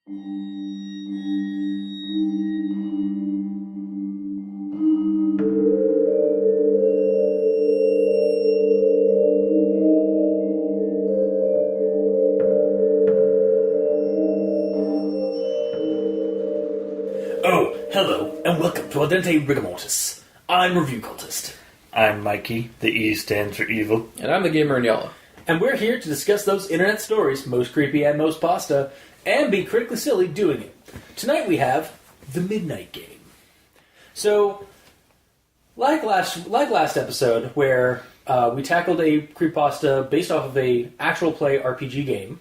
Oh, hello, and welcome to Aldente Rigamortis. I'm Review Cultist. I'm Mikey, the E stands for evil. And I'm the gamer in yellow. And we're here to discuss those internet stories, most creepy and most pasta, and be critically silly doing it. Tonight we have The Midnight Game. So, like last episode, where we tackled a creepypasta based off of a actual play RPG game,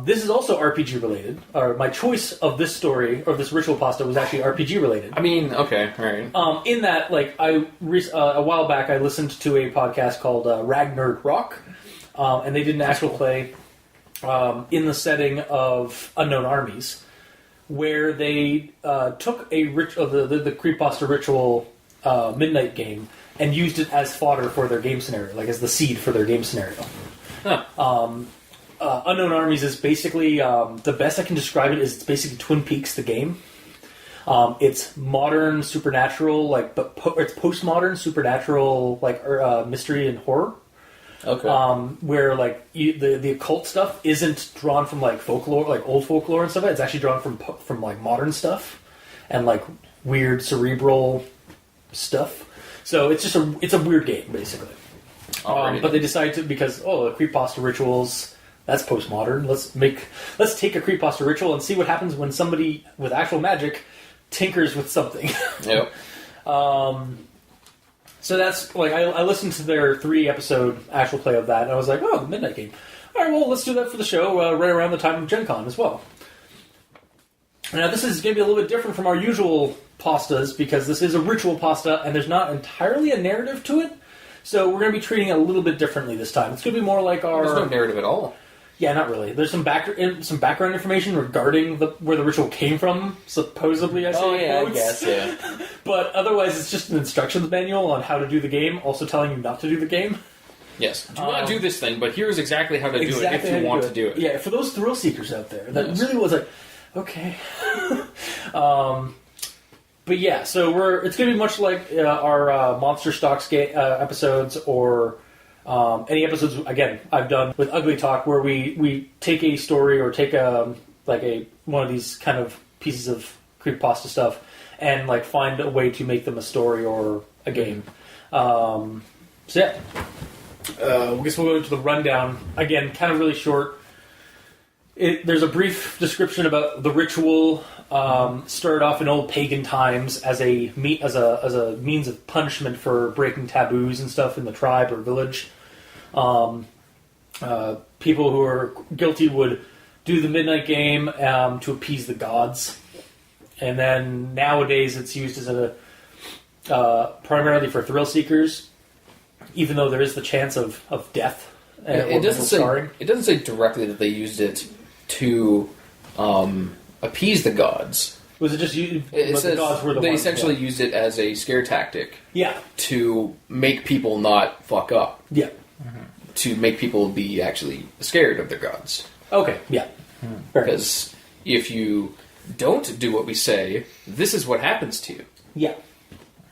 this is also RPG related. My choice of this story, or this ritual pasta, was actually RPG related. I mean, okay, alright. In that, a while back, I listened to a podcast called Rag-Nerd-Rok, and they did an actual play in the setting of Unknown Armies, where they took the creepypasta ritual Midnight Game and used it as fodder for their game scenario, like as the seed for their game scenario. Huh. Unknown Armies is basically, the best I can describe it is it's basically Twin Peaks, the game. It's modern supernatural, it's postmodern supernatural, mystery and horror. Okay. Where the occult stuff isn't drawn from folklore, old folklore and stuff. It's actually drawn from modern stuff and weird cerebral stuff. So it's a weird game basically. But they decided to, because the creepypasta rituals, that's postmodern. Let's take a creepypasta ritual and see what happens when somebody with actual magic tinkers with something. Yep. So that's, I listened to their 3-episode actual play of that, and I was like, oh, the Midnight Game. Alright, well, let's do that for the show right around the time of Gen Con as well. Now, this is going to be a little bit different from our usual pastas, because this is a ritual pasta, and there's not entirely a narrative to it, so we're going to be treating it a little bit differently this time. It's going to be more like our... There's no narrative at all. Yeah, not really. There's some background information regarding where the ritual came from, supposedly, I say. Oh, yeah, quotes. I guess, yeah. But otherwise, it's just an instructions manual on how to do the game, also telling you not to do the game. Yes. Do not do this thing, but here's exactly how to do it if you want to do it. Yeah, for those thrill seekers out there, that really was okay. But yeah, so it's going to be much like our Monster Stocks episodes, or... any episodes, again, I've done with Ugly Talk, where we take a story or take one of these kind of pieces of creepypasta stuff and find a way to make them a story or a game. I guess we'll go into the rundown. Again, kind of really short. There's a brief description about the ritual. Started off in old pagan times as a means of punishment for breaking taboos and stuff in the tribe or village. People who are guilty would do the Midnight Game to appease the gods, and then nowadays it's used as primarily for thrill seekers, even though there is the chance of death. It doesn't say directly that they used it to appease the gods. Was it just you? It says the gods were they essentially used it as a scare tactic. Yeah. To make people not fuck up. Yeah. Mm-hmm. To make people be actually scared of their gods. Okay. Yeah. Because if you don't do what we say, this is what happens to you. Yeah.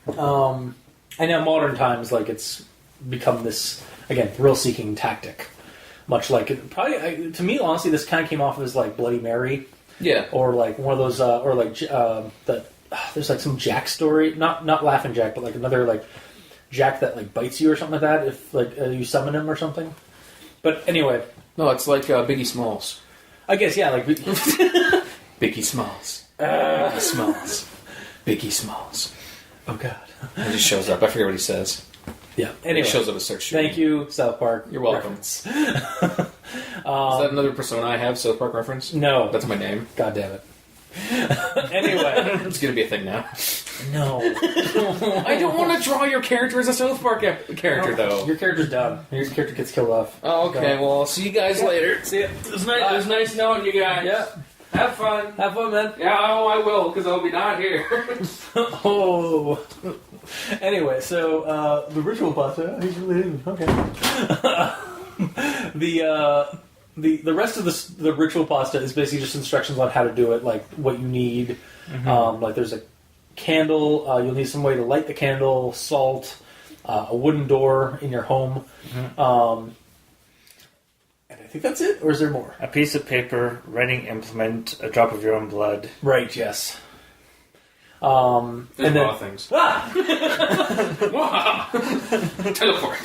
And now modern times, it's become this, again, thrill-seeking tactic. Much like it probably, to me, honestly, this kind of came off as Bloody Mary. Yeah. Or one of those, there's some Jack story, not Laughing Jack, but another Jack that bites you or something like that if you summon him or something. But anyway. No, it's Biggie Smalls. I guess, yeah, Biggie Smalls. Biggie Smalls. Biggie Smalls. Oh, God. He just shows up. I forget what he says. Yeah. Anyway. He shows up and starts shooting. Thank you, South Park. You're welcome. Is that another persona I have, South Park reference? No. That's my name. God damn it. Anyway. It's going to be a thing now. No. I don't want to draw your character as a South Park character, though. Your character's done. Your character gets killed off. Oh, okay. Well, I'll see you guys later. See ya. It was nice knowing you guys. Yeah. Have fun. Have fun, man. Yeah, I will, because I'll be not here. Oh. Anyway, so, the ritual pasta, he's related. Okay. the rest of the ritual pasta is basically just instructions on how to do it, like what you need. Like there's a candle. You'll need some way to light the candle, salt, a wooden door in your home. And I think that's it, or is there more? A piece of paper, writing implement, a drop of your own blood. Right, yes. There's and a then, lot of things. Teleport.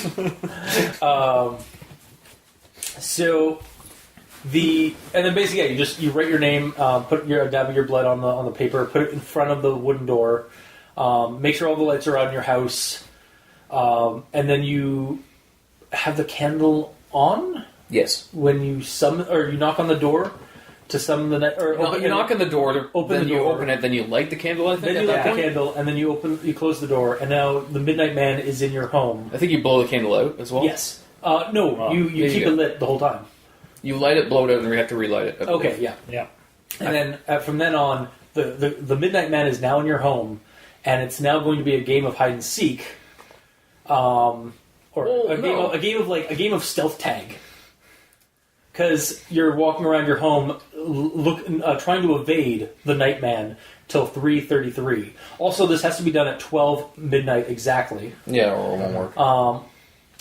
And then basically, yeah, you write your name, put your dab of your blood on the paper, put it in front of the wooden door, make sure all the lights are on in your house, and then you have the candle on. Yes. When you summon, or you knock on the door to summon the net, or No, you knock on the door, then you door. open it, then you light the candle. I think Then at you that light the point. candle, and then you close the door, and now the Midnight Man is in your home. I think you blow the candle out as well. Yes. No, you there you keep go. it lit the whole time. You light it, blow it out, and you have to relight it. I believe. Okay, yeah. Yeah. And then from then on, the Midnight Man is now in your home, and it's now going to be a game of hide and seek, or a game of stealth tag. Because you're walking around your home, trying to evade the Nightman till 3:33. Also, this has to be done at 12 midnight exactly. Yeah, or it won't work.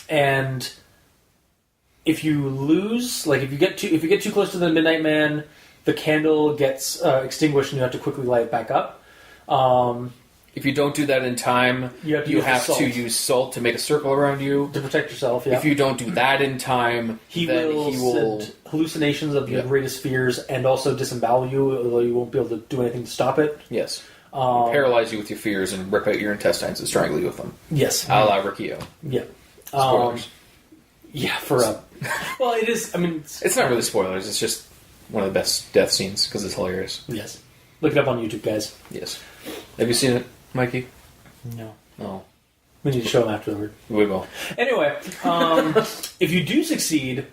And if you lose, like if you get too close to the Midnight Man, the candle gets extinguished, and you have to quickly light it back up. If you don't do that in time, You have to use salt to make a circle around you. To protect yourself, yeah. If you don't do that in time, He then will he will. send hallucinations of your Yeah. greatest fears and also disembowel you, although you won't be able to do anything to stop it. Yes. Paralyze you with your fears and rip out your intestines and strangle you with them. Yes. A la Rikio. Yeah. Spoilers. Yeah, for a... Well, it is... I mean... It's not really spoilers, it's just one of the best death scenes because it's hilarious. Yes. Look it up on YouTube, guys. Yes. Have you seen it, Mikey? No. No. We need to show them afterward. We will. Anyway, if you do succeed,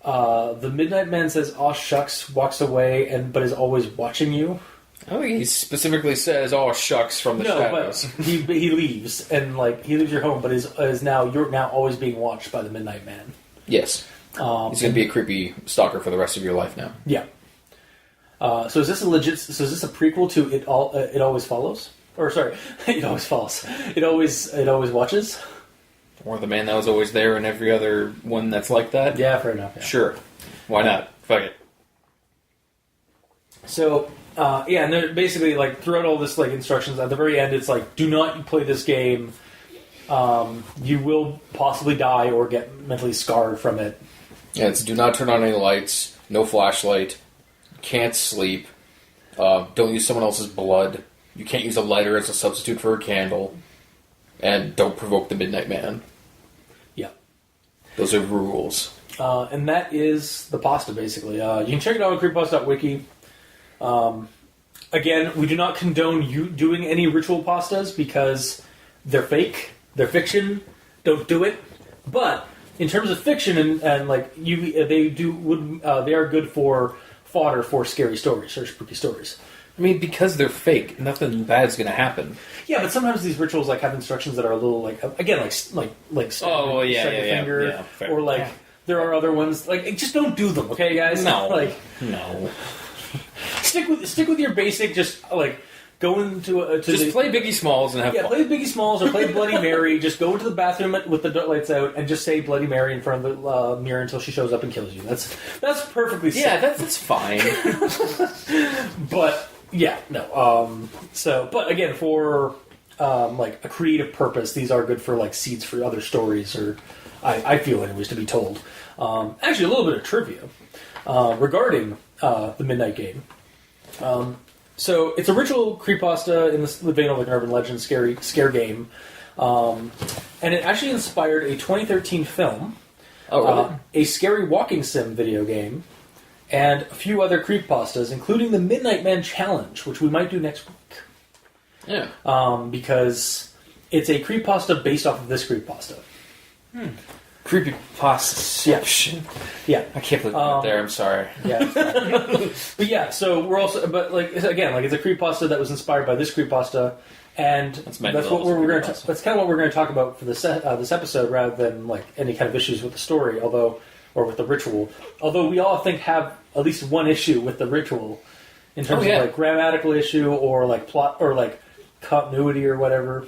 the Midnight Man says, "Aw shucks," walks away, but is always watching you. Oh, he specifically says, "Oh shucks" from the shadows. But he leaves, and he leaves your home, but you're now always being watched by the Midnight Man. Yes. He's going to be a creepy stalker for the rest of your life now. Yeah. So is this a prequel to It Always Follows? Or sorry, It Always Follows. It always watches. Or the man that was always there in every other one that's like that. Yeah, fair enough. Yeah. Sure. Why not? Fuck it. So and they're basically throughout all this instructions at the very end, it's do not play this game. You will possibly die or get mentally scarred from it. Yeah, it's do not turn on any lights, no flashlight, can't sleep, don't use someone else's blood, you can't use a lighter as a substitute for a candle, and don't provoke the Midnight Man. Yeah. Those are rules. And that is the pasta, basically. You can check it out on creepypasta.wiki. Again, we do not condone you doing any ritual pastas because they're fake, they're fiction. Don't do it. But in terms of fiction they are good for fodder for scary stories or spooky stories. I mean, because they're fake, nothing bad's going to happen. Yeah, but sometimes these rituals have instructions that are a little stab your finger, fair. or there are other ones just don't do them, okay, guys? No. No. Stick with your basic. Just go into play Biggie Smalls and have fun. Play Biggie Smalls or play Bloody Mary. Just go into the bathroom with the lights out and just say Bloody Mary in front of the mirror until she shows up and kills you. That's perfectly safe. Yeah, that's fine. But yeah, no. But again, for a creative purpose, these are good for seeds for other stories, or I feel anyways to be told. Actually, a little bit of trivia regarding the Midnight Game. So it's a ritual creepypasta in the vein of an urban legend scare game, and it actually inspired a 2013 film, a scary walking sim video game, and a few other creepypastas, including the Midnight Man Challenge, which we might do next week. Yeah. Because it's a creepypasta based off of this creepypasta. Creepypasta. Yeah. I can't believe I went there. I'm sorry. Yeah. But yeah, so we're also, it's a creepypasta that was inspired by this creepypasta, and that's kind of what we're going to talk about for this episode, rather than any kind of issues with the story. Although or with the ritual. Although we all, I think, have at least one issue with the ritual in terms of like grammatical issue or like plot or like continuity or whatever.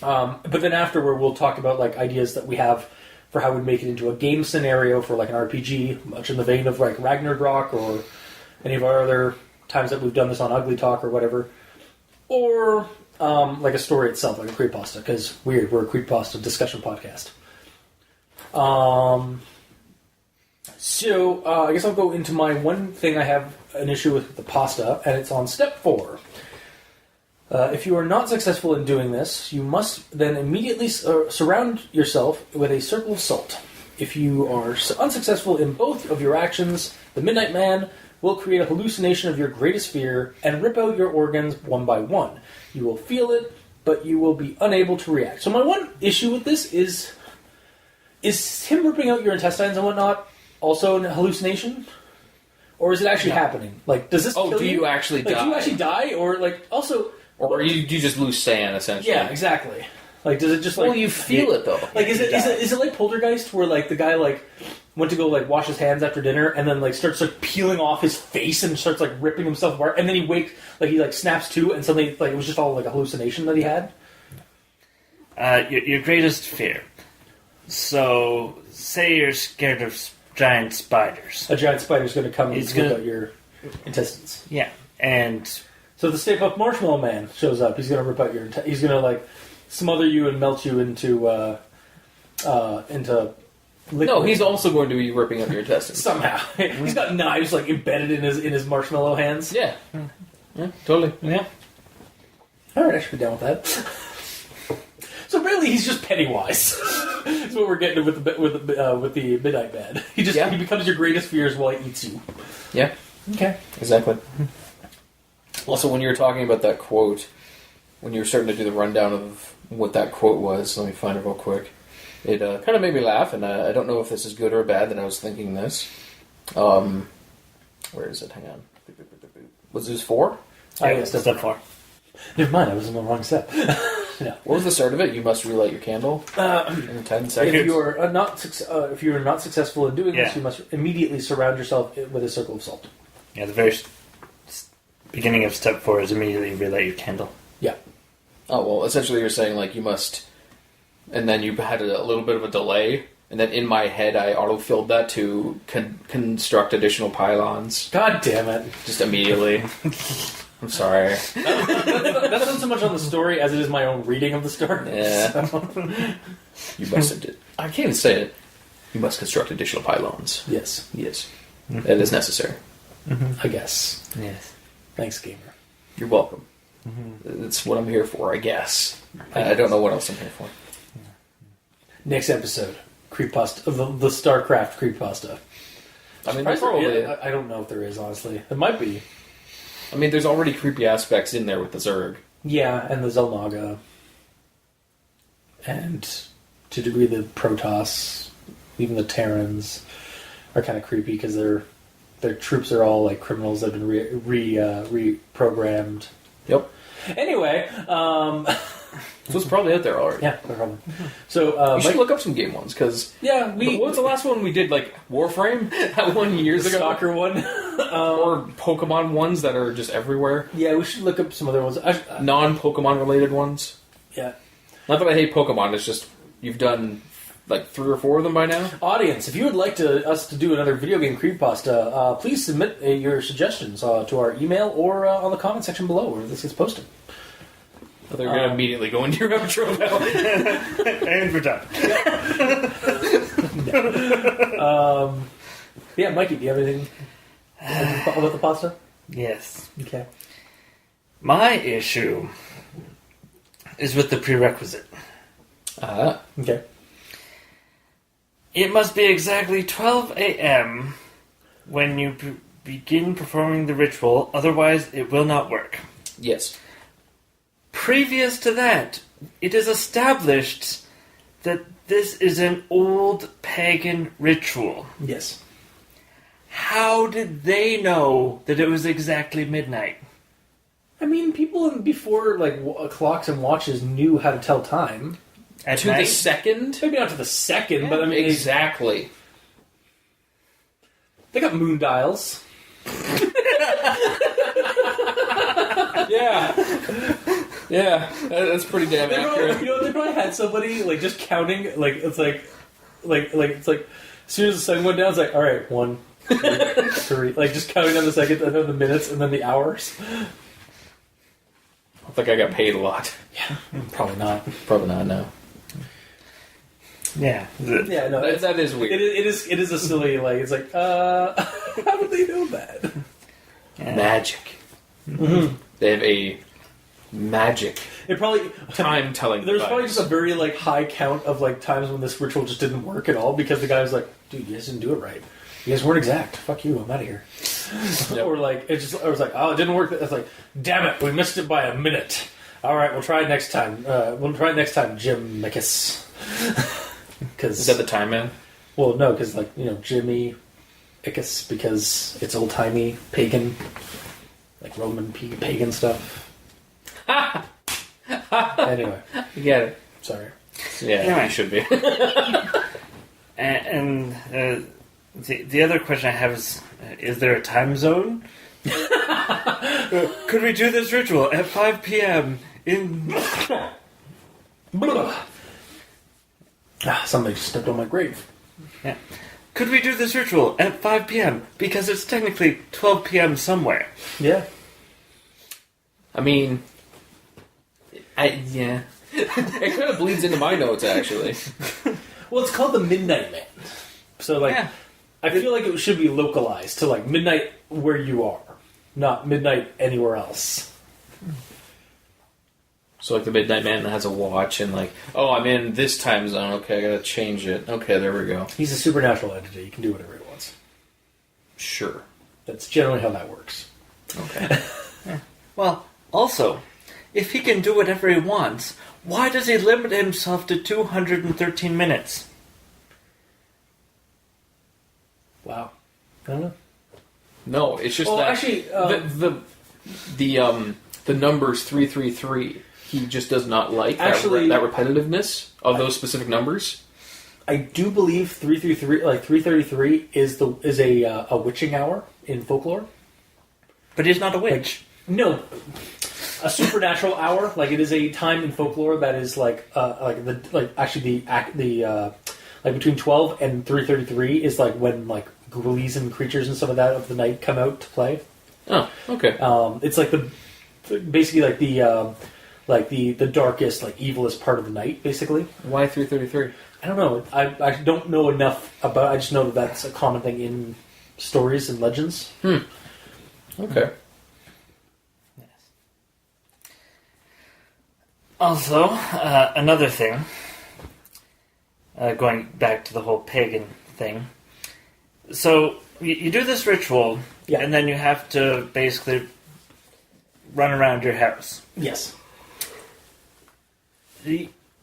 But then afterward, we'll talk about like ideas that we have for how we'd make it into a game scenario for like an RPG, much in the vein of like Rag-Nerd-Rok or any of our other times that we've done this on Ugly Talk or whatever. Or like a story itself, like a Creepypasta, because we're a Creepypasta discussion podcast. So I guess I'll go into my one thing I have an issue with the pasta, and it's on step 4. If you are not successful in doing this, you must then immediately surround yourself with a circle of salt. If you are unsuccessful in both of your actions, the Midnight Man will create a hallucination of your greatest fear and rip out your organs one by one. You will feel it, but you will be unable to react. So my one issue with this is him ripping out your intestines and whatnot also an hallucination? Or is it actually happening? Like, does this kill do you actually die? Do you actually die? Or, like, also... Or you just lose sand, essentially. Yeah, exactly. Like, does it just, like... Well, you feel it, though. Like, is it like Poltergeist, where, like, the guy, like, went to go, like, wash his hands after dinner, and then, like, starts, like, peeling off his face and starts, like, ripping himself apart, and then he wakes... Like, he, like, snaps to, and suddenly, like, it was just all, like, a hallucination that he had? Your greatest fear. So, say you're scared of giant spiders. A giant spider's going to come and It's rip gonna- out your intestines. Yeah, and... So the Stay Puft Marshmallow Man shows up. He's going to rip out your... He's going to, like, smother you and melt you into liquid. No, he's also going to be ripping out your intestines. Somehow. He's got knives, like, embedded in his marshmallow hands. Yeah. Yeah, totally. Yeah. Alright, I should be down with that. So really, he's just Pennywise. That's what we're getting with the Midnight Man. He becomes your greatest fears while he eats you. Yeah. Okay. Exactly. Also, when you were talking about that quote, when you were starting to do the rundown of what that quote was, let me find it real quick. It kind of made me laugh, and I don't know if this is good or bad that I was thinking this. Where is it? Hang on. Was this 4? Yeah, step 4. Never mind, I was in the wrong step. No. What was the start of it? You must relight your candle in 10 seconds. If you are not successful in doing this, you must immediately surround yourself with a circle of salt. Yeah, the very beginning of step 4 is immediately relight your candle. Yeah. Oh, well, essentially you're saying, like, you must... And then you had a little bit of a delay, and then in my head I auto-filled that to construct additional pylons. God damn it. Just immediately. I'm sorry. That's not so much on the story as it is my own reading of the story. Yeah. So. You must... I can't even say it. You must construct additional pylons. Yes. Yes. That is necessary. I guess. Yes. Thanks, gamer. You're welcome. That's what I'm here for, I guess. I don't know what else I'm here for. Next episode, Creepypasta, the StarCraft Creepypasta. I mean, there's probably... I don't know if there is, honestly. There might be. I mean, there's already creepy aspects in there with the Zerg. Yeah, and the Zelnaga. And, to a degree, the Protoss, even the Terrans, are kind of creepy because their troops are all like criminals that have been reprogrammed. Yep. Anyway, So it's probably out there already. yeah, no problem. So, You should look up some game ones, because... yeah, What was the last one we did, like, Warframe? That one years ago? Soccer one. Or Pokemon ones that are just everywhere? Yeah, we should look up some other ones. Non-Pokemon related ones? Yeah. Not that I hate Pokemon, it's just you've done, like, 3 or 4 of them by now? Audience, if you would like us to do another video game creepypasta, please submit your suggestions to our email or on the comment section below where this gets posted. They're going to immediately go into your outro now. And we're done. Yeah, Mikey, do you have anything about the pasta? Yes. Okay. My issue is with the prerequisite. Okay. It must be exactly 12 a.m. when you begin performing the ritual, otherwise it will not work. Yes. Previous to that, it is established that this is an old pagan ritual. Yes. How did they know that it was exactly midnight? I mean, people before like clocks and watches knew how to tell time. At To night? the second? Maybe not to the second, but I mean, Exactly. They got moon dials. Yeah, that's pretty damn They probably, accurate. they probably had somebody like just counting. Like it's like as soon as the sun went down, it's like all right, 1, 2, 3. Like just counting down the seconds, and then the minutes, and then the hours. I think I got paid a lot. Yeah, probably not. Probably not, no. Yeah. Yeah, no, That is weird. it is a silly it's like how did they know that? Yeah. Magic. Mm-hmm. They have a magic It probably time telling. There's probably just a very high count of times when this ritual just didn't work at all because the guy was like, "Dude, you guys didn't do it right. You guys weren't exact. Fuck you. I'm out of here." Yep. Or I was like, "Oh, it didn't work." It's like, "Damn it, we missed it by a minute." All right, we'll try it next time. Jim Mickus. Is that the time man? Well, no, because Jimmy Ickes because it's old timey pagan, Roman pagan stuff. Anyway, You get it. sorry. Yeah, Anyway. you should be. And the other question I have is there a time zone? Could we do this ritual at 5 p.m. in... Somebody just stepped on my grave. Yeah. Could we do this ritual at 5 p.m. because it's technically 12 p.m. somewhere? Yeah. I mean, yeah. It kind of bleeds into my notes, actually. Well, it's called the Midnight Man. So, Yeah. I feel like it should be localized to, midnight where you are, not midnight anywhere else. So, the Midnight Man has a watch and, oh, I'm in this time zone. Okay, I gotta change it. Okay, there we go. He's a supernatural entity. He can do whatever he wants. Sure. That's generally how that works. Okay. Well, also, if he can do whatever he wants, why does he limit himself to 213 minutes? Wow. I don't know. No, it's just Well, that actually, the numbers 333. He just does not like Actually- that repetitiveness of those specific numbers. I do believe 333 is a witching hour in folklore. But he's not a witch. No, a supernatural hour. It is a time in folklore that is between 12 and 333 is when ghoulies and creatures and some of that of the night come out to play. Oh, okay. It's the darkest, evilest part of the night, basically. Why 333? I don't know. I don't know enough about. I just know that that's a common thing in stories and legends. Okay. Also, another thing, going back to the whole pagan thing. So, you do this ritual, Yeah. and then you have to basically run around your house. Yes.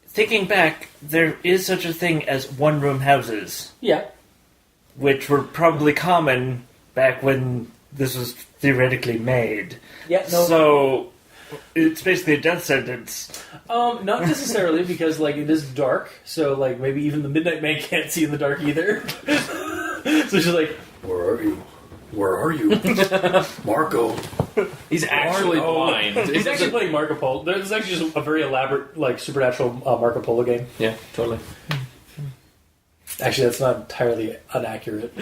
Thinking back, there is such a thing as one-room houses, Yeah. which were probably common back when this was theoretically made. Yeah. No. So, it's basically a death sentence. Not necessarily because it is dark, so maybe even the Midnight Man can't see in the dark either. So she's like, "Where are you? Where are you, Marco?" He's actually blind. He's actually playing Marco Polo. There's actually just a very elaborate supernatural Marco Polo game. Yeah, totally. Actually, that's not entirely inaccurate.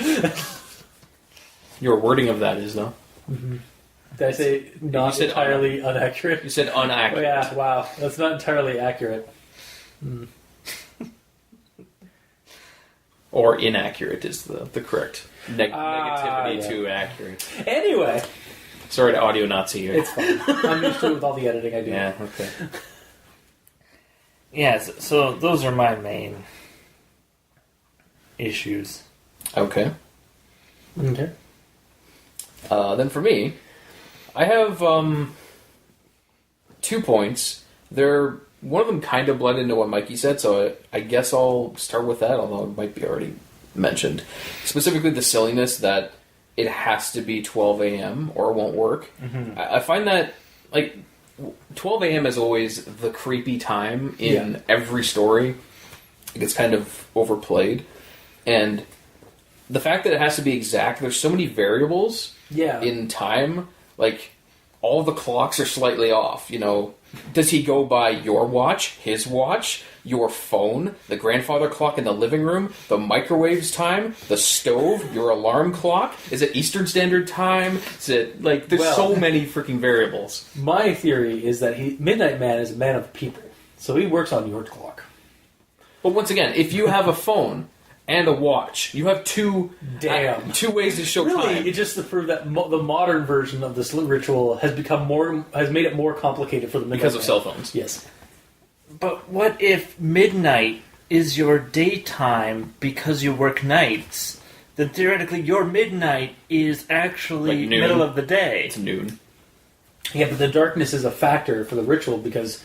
Your wording of that is, though. Did I say not said entirely inaccurate? You said Oh inaccurate. yeah, wow. That's not entirely accurate. Or inaccurate is the correct negativity yeah. to accurate. Anyway, Sorry to audio Nazi here. it's fine. I'm used to it with all the editing I do. Yeah, okay. Yes, so those are my main issues. Okay. Okay. Then for me, I have 2 points. One of them kind of blend into what Mikey said, so I guess I'll start with that, although it might be already mentioned. Specifically the silliness that it has to be 12 a.m. or it won't work. Mm-hmm. I find that, 12 a.m. is always the creepy time in every story. It gets kind of overplayed. And the fact that it has to be exact, there's so many variables in time, like, all the clocks are slightly off, you know. Does he go by your watch, his watch, your phone, the grandfather clock in the living room, the microwave's time, the stove, your alarm clock? Is it Eastern Standard Time? Is it, like, there's so many freaking variables. My theory is that Midnight Man is a man of the people, so he works on your clock. But once again, if you have a phone and a watch, you have two ways to show time. Really, it's just to prove that the modern version of this ritual has made it more complicated for the Midnight because of Man. cell phones. Yes. But what if midnight is your daytime because you work nights? Then theoretically your midnight is actually Like noon. middle of the day. It's noon. Yeah, but the darkness is a factor for the ritual because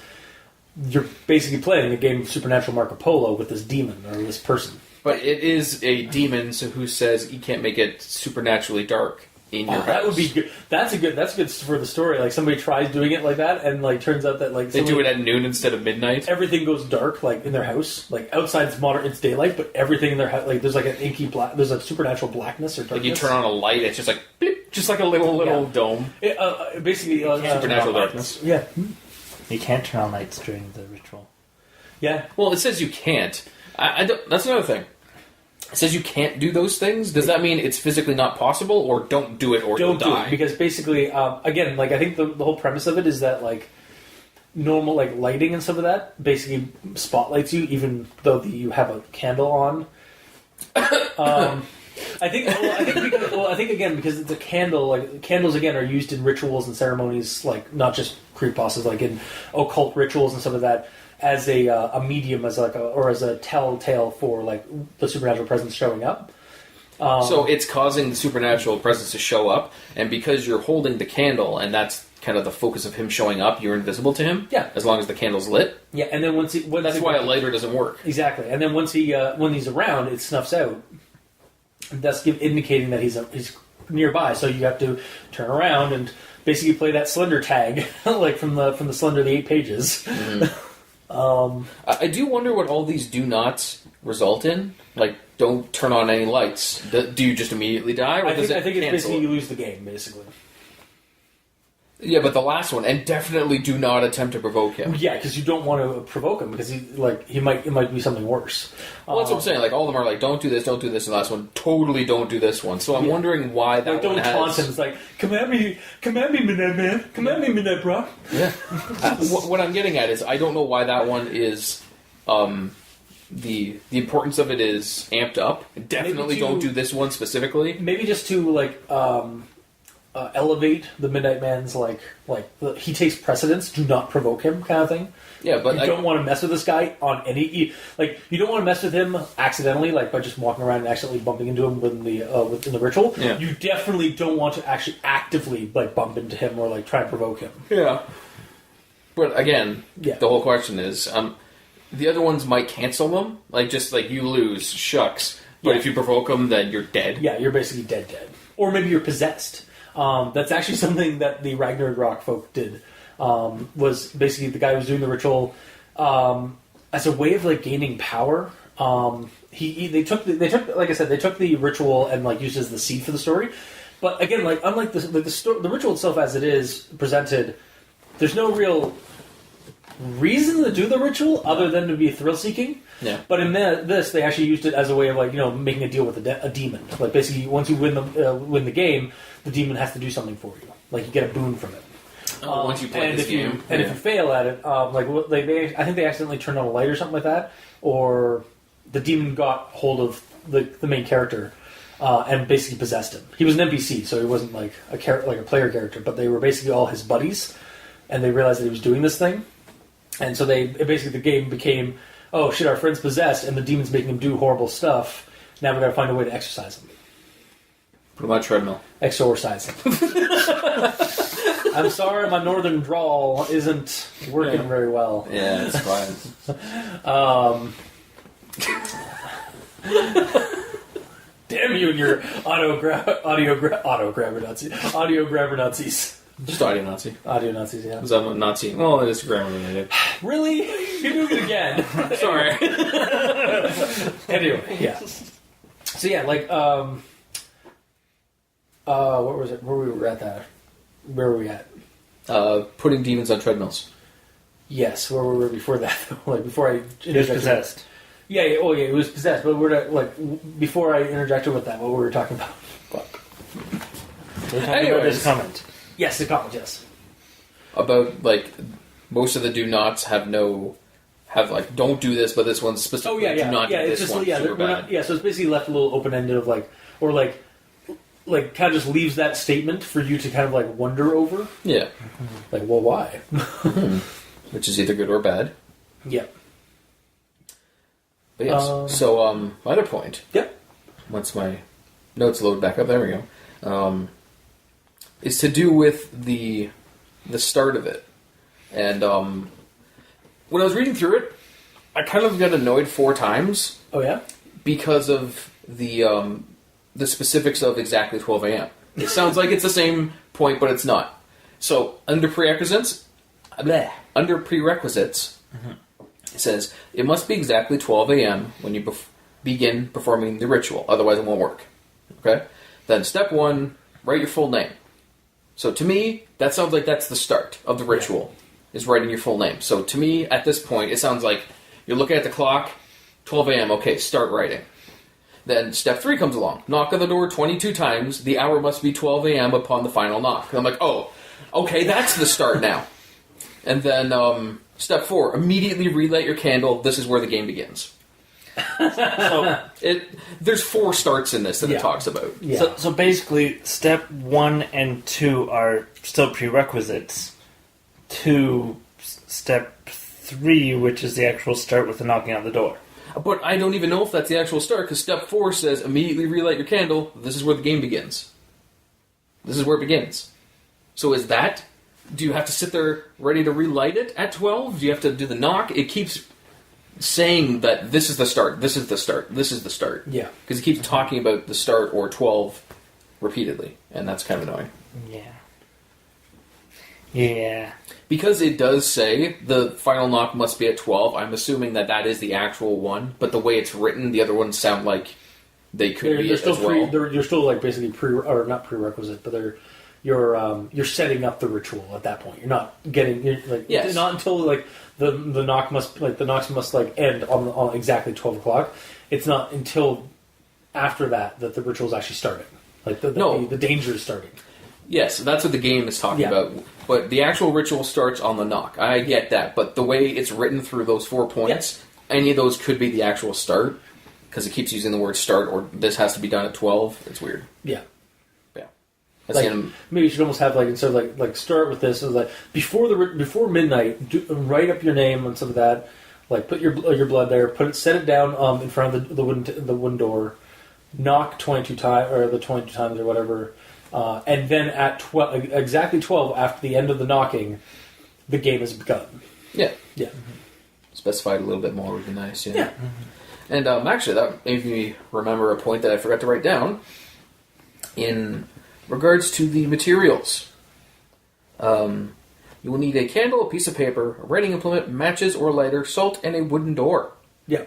you're basically playing a game of Supernatural Marco Polo with this demon or this person. But it is a demon who says you can't make it supernaturally dark in your house. That would be good. That's good for the story. Like somebody tries doing it like that, and like turns out that like they do it at noon instead of midnight. Everything goes dark, like in their house. Like outside it's daylight, but everything in their house, like there's like an inky black. There's a supernatural blackness or darkness. Like you turn on a light, it's just like bleep, just like a little dome. Basically, supernatural darkness. Yeah, You can't turn on lights during the ritual. yeah. Well, it says you can't. I don't, that's another thing. It says you can't do those things. Does that mean it's physically not possible, or don't do it, or Don't you'll do die? it because basically, again, like I think the whole premise of it is that like normal like lighting and stuff of that basically spotlights you, even though you have a candle on. I think again because it's a candle. Like candles again are used in rituals and ceremonies, like not just creepypastas, like in occult rituals and stuff of that, as a medium, as like or as a telltale for like the supernatural presence showing up. So it's causing the supernatural presence to show up, and because you're holding the candle, and that's kind of the focus of him showing up, you're invisible to him. Yeah. As long as the candle's lit. Yeah, and then once That's why a lighter doesn't work. Exactly, and then once when he's around, it snuffs out. That's indicating that he's nearby. So you have to turn around and basically play that Slender tag, like from the Slender, the 8 pages. Mm-hmm. I do wonder what all these do nots result in. Like, don't turn on any lights. Do you just immediately die, or I does think it it's cancel? basically you lose the game, basically. Yeah, but the last one, and definitely do not attempt to provoke him. Yeah, because you don't want to provoke him because it might be something worse. Well, that's what I'm saying. Like, all of them are like, don't do this, and the last one, totally don't do this one. So I'm wondering why that like, one don't has... taunt him. It's like, come at me, Midnight Man. Come at me, Midnight Brock. Yeah. What I'm getting at is, I don't know why that one is... The importance of it is amped up. Definitely don't do this one specifically. Maybe just to like elevate the Midnight Man's he takes precedence. Do not provoke him, kind of thing. Yeah, but you don't want to mess with this guy on any you don't want to mess with him accidentally, like by just walking around and accidentally bumping into him within the ritual. Yeah. You definitely don't want to actually actively bump into him or try and provoke him. Yeah. But again, Yeah. the whole question is, the other ones might cancel them. Like, just like, you lose, shucks. But Yeah. if you provoke them, then you're dead. Yeah, you're basically dead. Or maybe you're possessed. That's actually something that the Rag-Nerd-Rok folk did. Was basically the guy who was doing the ritual as a way of gaining power. They took like I said, they took the ritual and used it as the seed for the story. But again, unlike the ritual itself as it is presented, there's no real reason to do the ritual other than to be thrill-seeking. Yeah. But in this, they actually used it as a way of making a deal with a demon. Like basically, once you win the game, the demon has to do something for you. Like you get a boon from it. Once you play this game. If you fail at it, I think they accidentally turned on a light or something like that, or the demon got hold of the main character and basically possessed him. He was an NPC, so he wasn't like a player character, but they were basically all his buddies, and they realized that he was doing this thing. And so the game became, oh shit, our friend's possessed, and the demon's making him do horrible stuff. Now we got to find a way to exorcise him. Put him on a treadmill. Exorcise him. I'm sorry, my northern drawl isn't working very well. Yeah, it's fine. Damn you and your audio grabber Nazis. Just audio Nazi. Audio Nazis, yeah. Because I'm a Nazi. Well, it is grammar related. Really? You're doing it again. Sorry. Anyway, yeah. So yeah, like what was it? Where we were at that? Where were we at? Putting demons on treadmills. Yes, where were we before that? Like before I It was possessed. Yeah, yeah, oh yeah, it was possessed. But we're at, like before I interjected with that, what were we talking about? Fuck. We're talking about this comment. Yes, the comment. Yes. About like most of the do nots have like don't do this, but this one's specifically do not do it's this just one. we're not, so it's basically left a little open ended of like kind of just leaves that statement for you to kind of like wonder over. Yeah. Like, well, why? Which is either good or bad. Yeah. But yes. So my other point. Yep. Once my notes load back up, there we go. Is to do with the start of it. And when I was reading through it, I kind of got annoyed 4 times. Oh yeah? Because of the specifics of exactly 12 a.m. It sounds like it's the same point, but it's not. So under prerequisites, it says it must be exactly 12 a.m. when you begin performing the ritual, otherwise it won't work. Okay? Then step 1, write your full name. So to me, that sounds like that's the start of the ritual, is writing your full name. So to me, at this point, it sounds like you're looking at the clock, 12 a.m., okay, start writing. Then step 3 comes along. Knock on the door 22 times. The hour must be 12 a.m. upon the final knock. And I'm like, oh, okay, that's the start now. And then step 4, immediately relight your candle. This is where the game begins. So there's 4 starts in this that it talks about. Yeah. So basically, step 1 and 2 are still prerequisites to step 3, which is the actual start with the knocking on the door. But I don't even know if that's the actual start, because step 4 says, immediately relight your candle. This is where the game begins. This is where it begins. So is that... Do you have to sit there ready to relight it at 12? Do you have to do the knock? It keeps saying that this is the start, this is the start, this is the start. Yeah. Because it keeps talking about the start or 12 repeatedly, and that's kind of annoying. Yeah. Yeah. Because it does say the final knock must be at 12, I'm assuming that that is the actual one, but the way it's written, the other ones sound like they could be it as well. You're still like basically not prerequisite, but you're setting up the ritual at that point. You're not getting not until like the knocks must like end on exactly 12 o'clock. It's not until after that the ritual is actually starting. Like the danger is starting. Yes, that's what the game is talking about. But the actual ritual starts on the knock. I get that, but the way it's written through those 4 points, any of those could be the actual start, because it keeps using the word start, or this has to be done at 12. It's weird. Yeah. Yeah. Maybe you should almost have instead of like start with this, is like before midnight, write up your name on some of that, like put your blood there, set it down in front of the wooden door, knock 22 times or the 22 times or whatever. And then at exactly 12, after the end of the knocking, the game has begun. Yeah. Yeah. Specified a little bit more would be nice, yeah. Yeah. And actually, that made me remember a point that I forgot to write down in regards to the materials. You will need a candle, a piece of paper, a writing implement, matches or lighter, salt, and a wooden door. Yeah.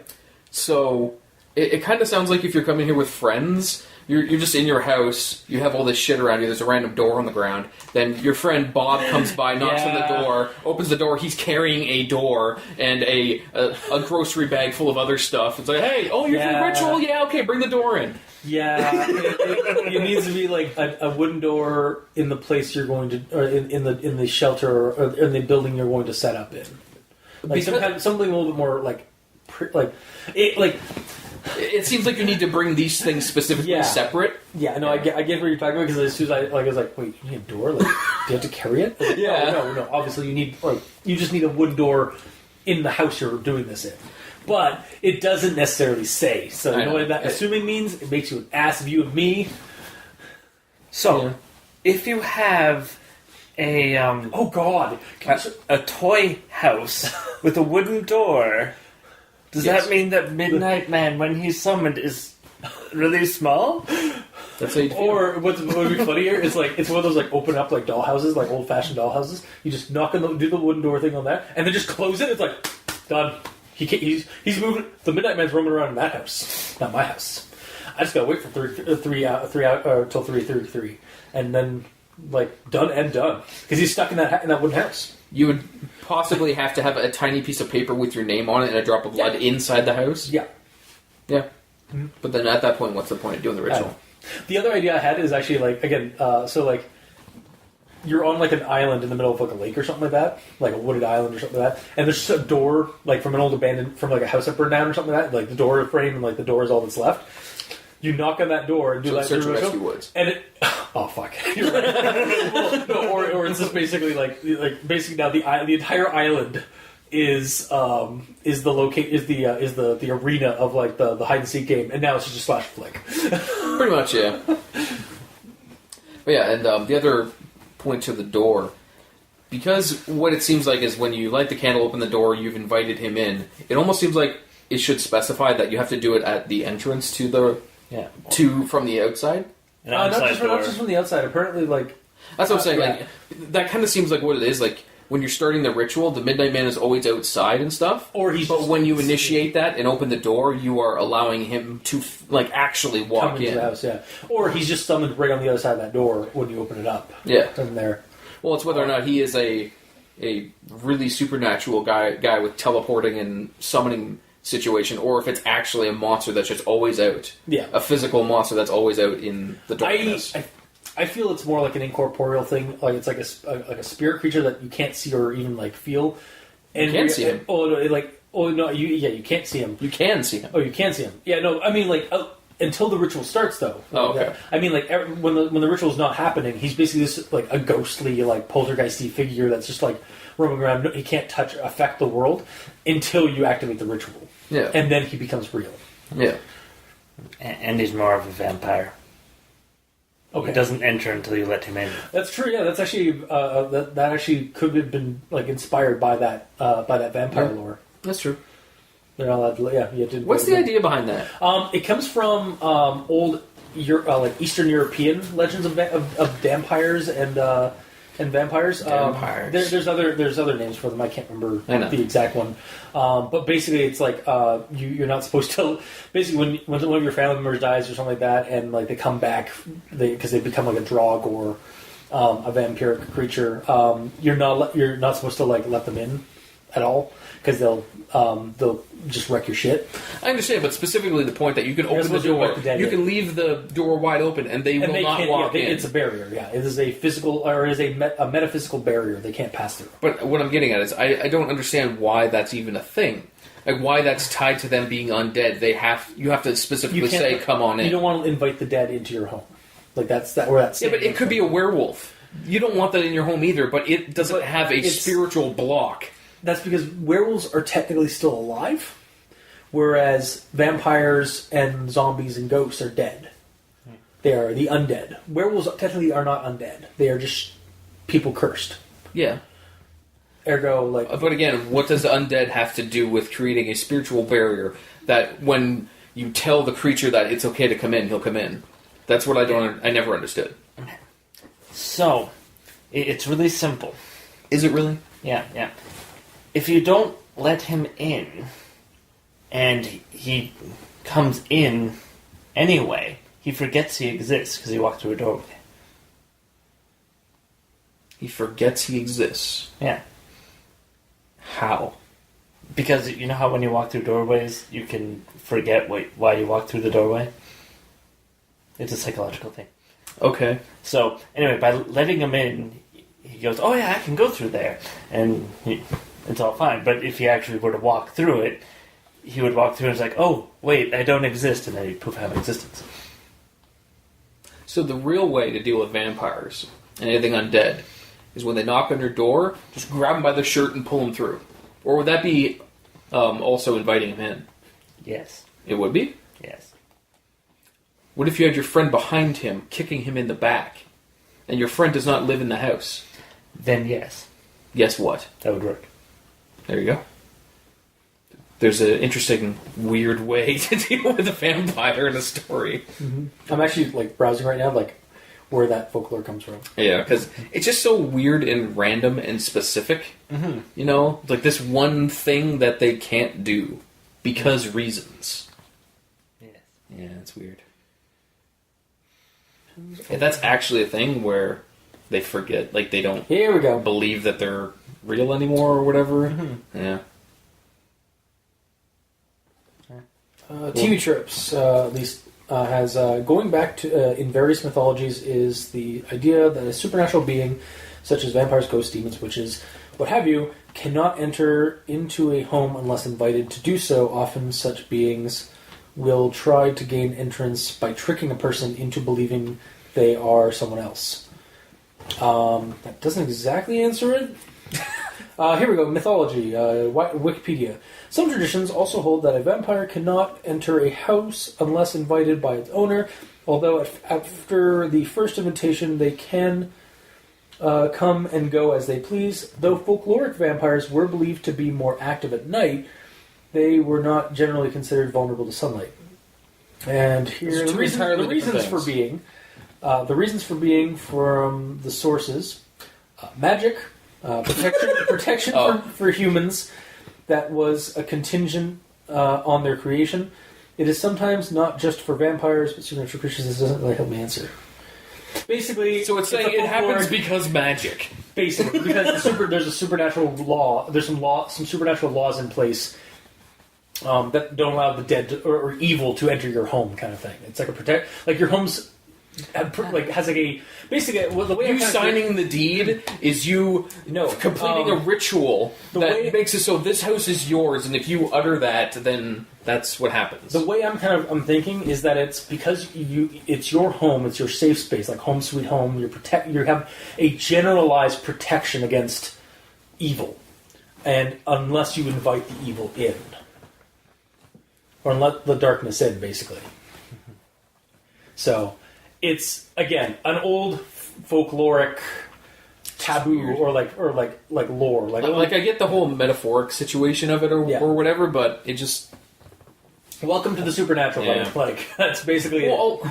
So, it kind of sounds like if you're coming here with friends... You're just in your house, you have all this shit around you, there's a random door on the ground, then your friend Bob comes by, knocks on the door, opens the door, he's carrying a door and a grocery bag full of other stuff. It's like, hey, you're for the ritual? Yeah, okay, bring the door in. Yeah, it needs to be like a wooden door in the place you're going to, or in the shelter or in the building you're going to set up in. Like something a little bit more It seems like you need to bring these things specifically separate. Yeah, no, I get what you're talking about, because as soon as I was like, wait, you need a door? Like, do you have to carry it? Like, yeah. No. Obviously, you just need a wooden door in the house you're doing this in. But it doesn't necessarily say. So you know what that assuming means? It makes you an ass view of me. So, if you have a oh god, a toy house with a wooden door. Does that mean that Midnight Man, when he's summoned, is really small? That's how you feel. Or what would be funnier is it's one of those open up doll houses, old fashioned doll houses. You just do the wooden door thing on that, and then just close it. It's like done. He's moving. The Midnight Man's roaming around in that house, not my house. I just gotta wait for three out till 3:33, and then done because he's stuck in that wooden house. You would possibly have to have a tiny piece of paper with your name on it and a drop of blood inside the house. Yeah. Yeah. Mm-hmm. But then at that point, what's the point of doing the ritual? The other idea I had is actually you're on an island in the middle of a lake or something like that, like a wooded island or something like that, and there's just a door from an old abandoned a house that burned down or something like that, the door frame and the door is all that's left. You knock on that door and do that search and rescue woods, and it. Oh fuck! You're right. Well, no, or it's just basically basically now the entire island is the arena of the hide and seek game, and now it's just a slash flick. Pretty much, yeah. But yeah, and the other point to the door, because what it seems like is when you light the candle, open the door, you've invited him in. It almost seems like it should specify that you have to do it at the entrance to the from the outside. Not just from the outside. Apparently, that's what I'm saying. That kind of seems like what it is. When you're starting the ritual, the Midnight Man is always outside and stuff. But when you initiate that and open the door, you are allowing him to actually walk into the house. Yeah, or he's just summoned right on the other side of that door when you open it up. Yeah, from there. Well, it's whether or not he is a really supernatural guy with teleporting and summoning situation, or if it's actually a monster that's just always out. Yeah, a physical monster that's always out in the darkness. I feel it's more like an incorporeal thing. It's like a spirit creature that you can't see or even feel. And you can see him. You can't see him. You can see him. Oh, you can see him. Yeah, no, I mean until the ritual starts though. Oh, okay. I mean when the ritual's not happening, he's basically just a ghostly poltergeisty figure that's just roaming around. He can't affect the world until you activate the ritual. Yeah, and then he becomes real. Yeah, and he's more of a vampire. Okay. He doesn't enter until you let him in. That's true. Yeah, that's actually that actually could have been inspired by that vampire lore. That's true. They're not allowed to, What's the idea behind that? It comes from old Eastern European legends of vampires and vampires. Vampires. There's other names for them. I can't remember the exact one. But basically, it's you're not supposed to. Basically, when one of your family members dies or something like that, and they come back, because they become a drog or a vampiric creature. You're not supposed to let them in at all, because they'll just wreck your shit. I understand, but specifically the point that you can open the door, you can leave the door wide open, and they will not walk in. It's a barrier. Yeah, it is a physical or is a metaphysical barrier they can't pass through. But what I'm getting at is, I don't understand why that's even a thing. Why that's tied to them being undead. You have to specifically say, "Come on in." You don't want to invite the dead into your home. That's where that's. Yeah, but it could be a werewolf. You don't want that in your home either. But it doesn't have a spiritual block. That's because werewolves are technically still alive, whereas vampires and zombies and ghosts are dead. They are the undead. Werewolves technically are not undead. They are just people cursed. Yeah. Ergo, But again, what does the undead have to do with creating a spiritual barrier that when you tell the creature that it's okay to come in, he'll come in? That's what I never understood. So, it's really simple. Is it really? Yeah. If you don't let him in, and he comes in anyway, he forgets he exists because he walked through a doorway. He forgets he exists. Yeah. How? Because you know how when you walk through doorways, you can forget why you walked through the doorway? It's a psychological thing. Okay. So, anyway, by letting him in, he goes, oh yeah, I can go through there. And it's all fine. But if he actually were to walk through it, he would walk through and it's like, oh, wait, I don't exist. And then he'd poof out of existence. So the real way to deal with vampires and anything undead is when they knock on your door, just grab them by the shirt and pull them through. Or would that be also inviting him in? Yes. It would be? Yes. What if you had your friend behind him, kicking him in the back, and your friend does not live in the house? Then yes. Guess what? That would work. There you go. There's an interesting, weird way to deal with a vampire in a story. Mm-hmm. I'm actually browsing right now, where that folklore comes from. Yeah, because it's just so weird and random and specific. Mm-hmm. You know, this one thing that they can't do because reasons. Yes. Yeah, it's weird. Yeah, that's actually a thing where they forget, like they don't Here we go. believe that they're real anymore or whatever. Yeah. TV tropes, at least, has going back to in various mythologies is the idea that a supernatural being, such as vampires, ghosts, demons, witches, what have you, cannot enter into a home unless invited to do so. Often, such beings will try to gain entrance by tricking a person into believing they are someone else. That doesn't exactly answer it. Here we go. Mythology. Wikipedia. Some traditions also hold that a vampire cannot enter a house unless invited by its owner, although after the first invitation they can come and go as they please. Though folkloric vampires were believed to be more active at night, they were not generally considered vulnerable to sunlight. And here the reasons for being from the sources: magic, protection for humans. That was a contingent on their creation. It is sometimes not just for vampires, but supernatural creatures. This doesn't really help me answer. Basically, So it's saying it happens because magic. Basically, because there's a supernatural law. There's some supernatural laws in place that don't allow the dead or evil to enter your home, kind of thing. It's like like your home's has like a basically the way You signing the deed is you completing a ritual that makes it so this house is yours, and if you utter that, then that's what happens. The way I'm thinking is that it's because it's your home, it's your safe space, like home sweet home. You have a generalized protection against evil, and unless you invite the evil in, or let the darkness in, basically. So. It's again an old folkloric taboo or like lore. Like I get the whole metaphoric situation of it or whatever, but it just welcome to the supernatural. Like that's basically it.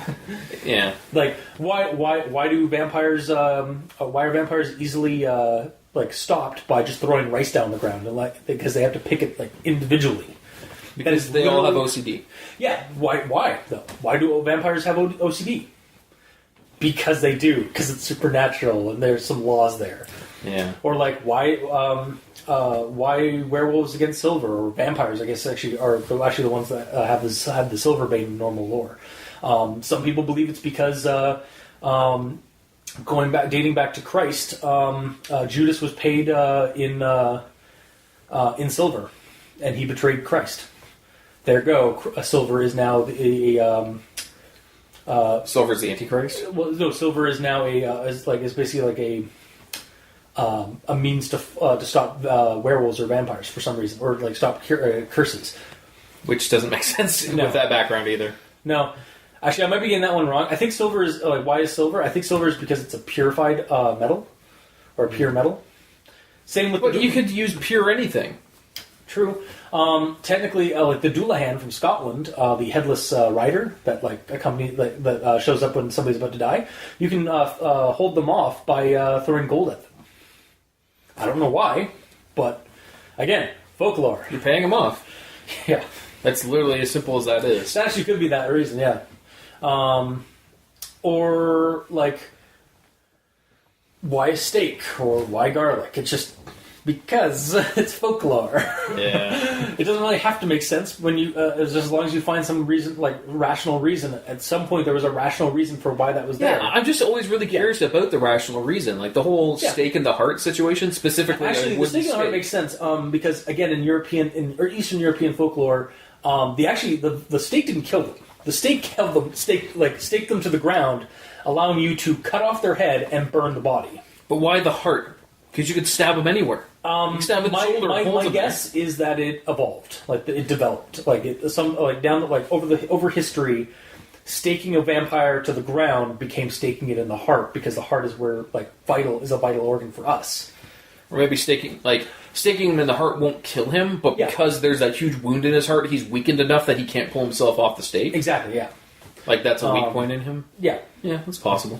Yeah. Like why do vampires? Why are vampires easily stopped by just throwing rice down the ground and because they have to pick it individually? Because they all have OCD. Yeah. Why though? Why do vampires have OCD? Because they do. Because it's supernatural, and there's some laws there. Yeah. Or why werewolves against silver, or vampires? I guess actually are actually the ones that have the silver bane in normal lore. Some people believe it's because dating back to Christ, Judas was paid in silver, and he betrayed Christ. There you go. Silver is now Silver's the Antichrist? Well, no. Silver is now is basically a means to stop werewolves or vampires for some reason, or stop curses. Which doesn't make sense with that background either. No, actually, I might be getting that one wrong. I think silver is why is silver? I think silver is because it's a purified metal or pure metal. Same with. But you could use pure anything. True. Technically, the Doulahan from Scotland, the headless rider that accompany that shows up when somebody's about to die, you can hold them off by throwing gold at them. I don't know why, but again, folklore. You're paying them off. Yeah, that's literally as simple as that is. That actually could be that reason. Yeah, or why steak or why garlic? It's just. Because it's folklore. Yeah. It doesn't really have to make sense when you, as long as you find some reason, rational reason. At some point, there was a rational reason for why that was there. Yeah, I'm just always really curious about the rational reason, the whole stake in the heart situation specifically. Actually, the stake in the heart makes sense because again, in Eastern European folklore, the stake didn't kill them. The stake held them, staked them to the ground, allowing you to cut off their head and burn the body. But why the heart? Because you could stab them anywhere. You stab them in the shoulder. My guess is that it evolved, it developed, over history. Staking a vampire to the ground became staking it in the heart because the heart is where is a vital organ for us. Or maybe staking him in the heart won't kill him, but because there's that huge wound in his heart, he's weakened enough that he can't pull himself off the stake. Exactly. Yeah. That's a weak point in him. Yeah. Yeah, that's possible.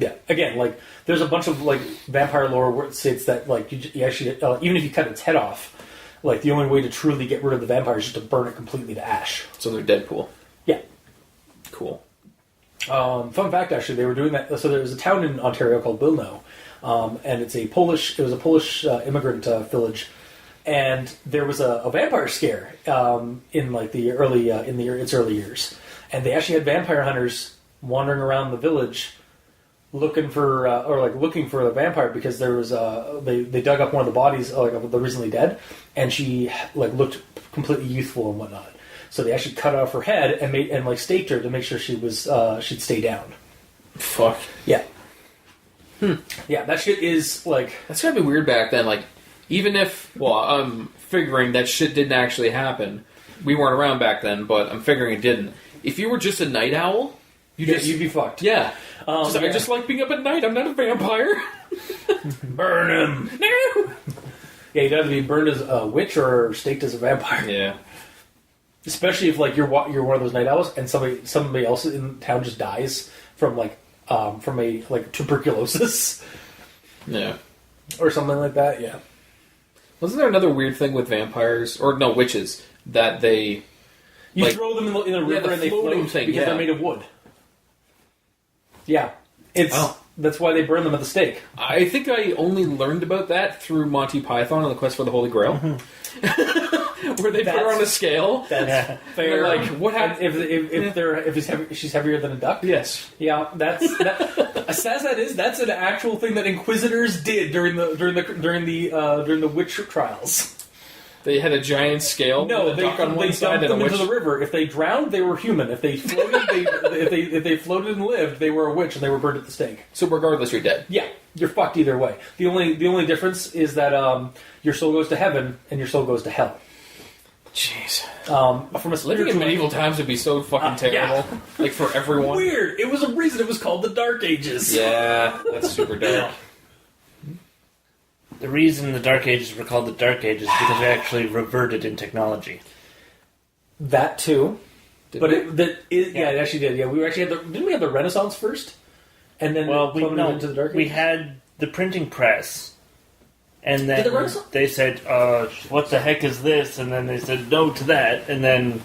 Yeah, again, there's a bunch of vampire lore where it states that you actually even if you cut its head off, the only way to truly get rid of the vampire is just to burn it completely to ash. So they're Deadpool. Yeah. Cool. Fun fact, actually, they were doing that. So there was a town in Ontario called Wilno, and it was a Polish immigrant village, and there was a vampire scare in like the early its early years, and they actually had vampire hunters wandering around the village looking for the vampire because there was they dug up one of the bodies of the recently dead, and she like looked completely youthful and whatnot. So they actually cut off her head and staked her to make sure she'd stay down. Fuck. Yeah. Yeah, that shit is like... That's gotta be weird back then. Like, even if... Well, I'm figuring that shit didn't actually happen. We weren't around back then, but I'm figuring it didn't. If you were just a night owl... You'd be fucked. Yeah. I just like being up at night. I'm not a vampire. Burn him! No! Yeah, you'd either be burned as a witch or staked as a vampire. Yeah. Especially if like you're one of those night owls and somebody else in town just dies from a tuberculosis. Yeah. Or something like that, yeah. Wasn't there another weird thing with vampires, or no, witches, that they... You throw them in a river and they float because they're made of wood. Yeah. That's why they burn them at the stake. I think I only learned about that through Monty Python and the Quest for the Holy Grail. Where they put her on a scale. That's fair. Like, what happened if she's heavier than a duck? Yes. Yeah, as sad as that is, that's an actual thing that Inquisitors did during the witch trials. They had a giant scale. No, they dumped them into the river. If they drowned, they were human. If they floated, if they floated and lived, they were a witch and they were burned at the stake. So regardless, you're dead. Yeah, you're fucked either way. The only difference is that your soul goes to heaven and your soul goes to hell. Jeez. From a living in medieval times would be so fucking terrible. Yeah. Like for everyone. Weird. It was a reason it was called the Dark Ages. Yeah, that's super dark. The reason the Dark Ages were called the Dark Ages is because we actually reverted in technology. That too. Did but we? It actually did. Yeah, we actually didn't we have the Renaissance first? And then into the Dark Ages? We had the printing press. And then Did the Renaissance? they said, what the heck is this? And then they said no to that. And then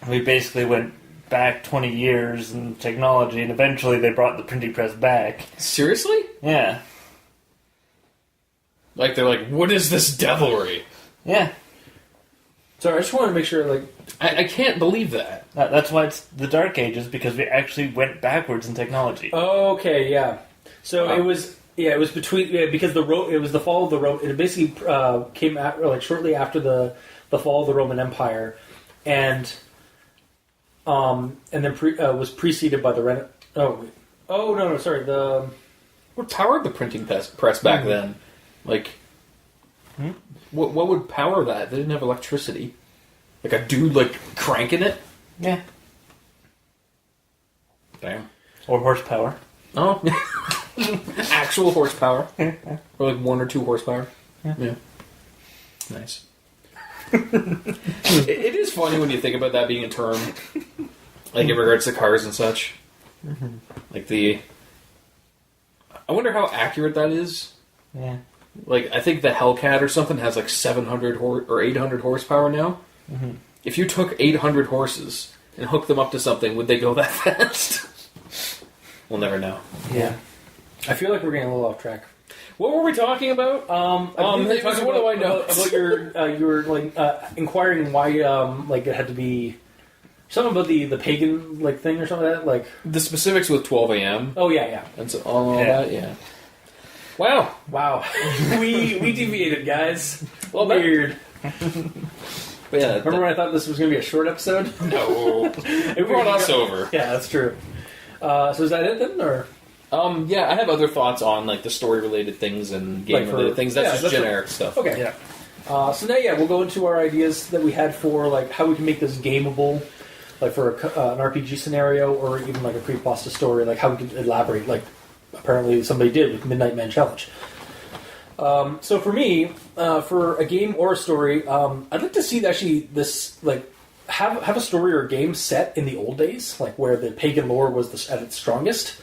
we basically went back 20 years in technology, and eventually they brought the printing press back. Seriously? Yeah. Like, they're like, what is this devilry? Yeah. Sorry, I just wanted to make sure, like... I can't believe that. That's why it's the Dark Ages, because we actually went backwards in technology. Okay, yeah. So it was... Yeah, it was between... Yeah, because it was the fall of the Roman... It basically came shortly after the fall of the Roman Empire, and then was preceded by the sorry. What powered the printing press back then? Like, what would power that? They didn't have electricity. Like a dude, like, cranking it? Yeah. Damn. Or horsepower. Oh. Actual horsepower. Or like 1 or 2 horsepower. Yeah. Nice. It is funny when you think about that being a term. Like, in regards to cars and such. Mm-hmm. Like, I wonder how accurate that is. Yeah. Like, I think the Hellcat or something has like 700 or 800 horsepower now. Mm-hmm. If you took 800 horses and hooked them up to something, would they go that fast? We'll never know. Yeah. I feel like we're getting a little off track. What were we talking about? What do I know about your like inquiring why like it had to be something about the pagan like thing or something like that, like The specifics with 12 a.m. Oh yeah. and so all that, yeah. Wow. we deviated, guys. Well, weird. But yeah, Remember when I thought this was going to be a short episode? no, it brought us over. Yeah, that's true. So is that it then, or? Yeah, I have other thoughts on like the story-related things and game-related things. That's just generic stuff. Okay. Yeah. So now, we'll go into our ideas that we had for like how we can make this gameable, like for an RPG scenario or even like a creepypasta story, like how we can elaborate. Like apparently somebody did with Midnight Man Challenge. So for me, for a game or a story, I'd like to see actually this like have a story or a game set in the old days, like where the pagan lore was at its strongest.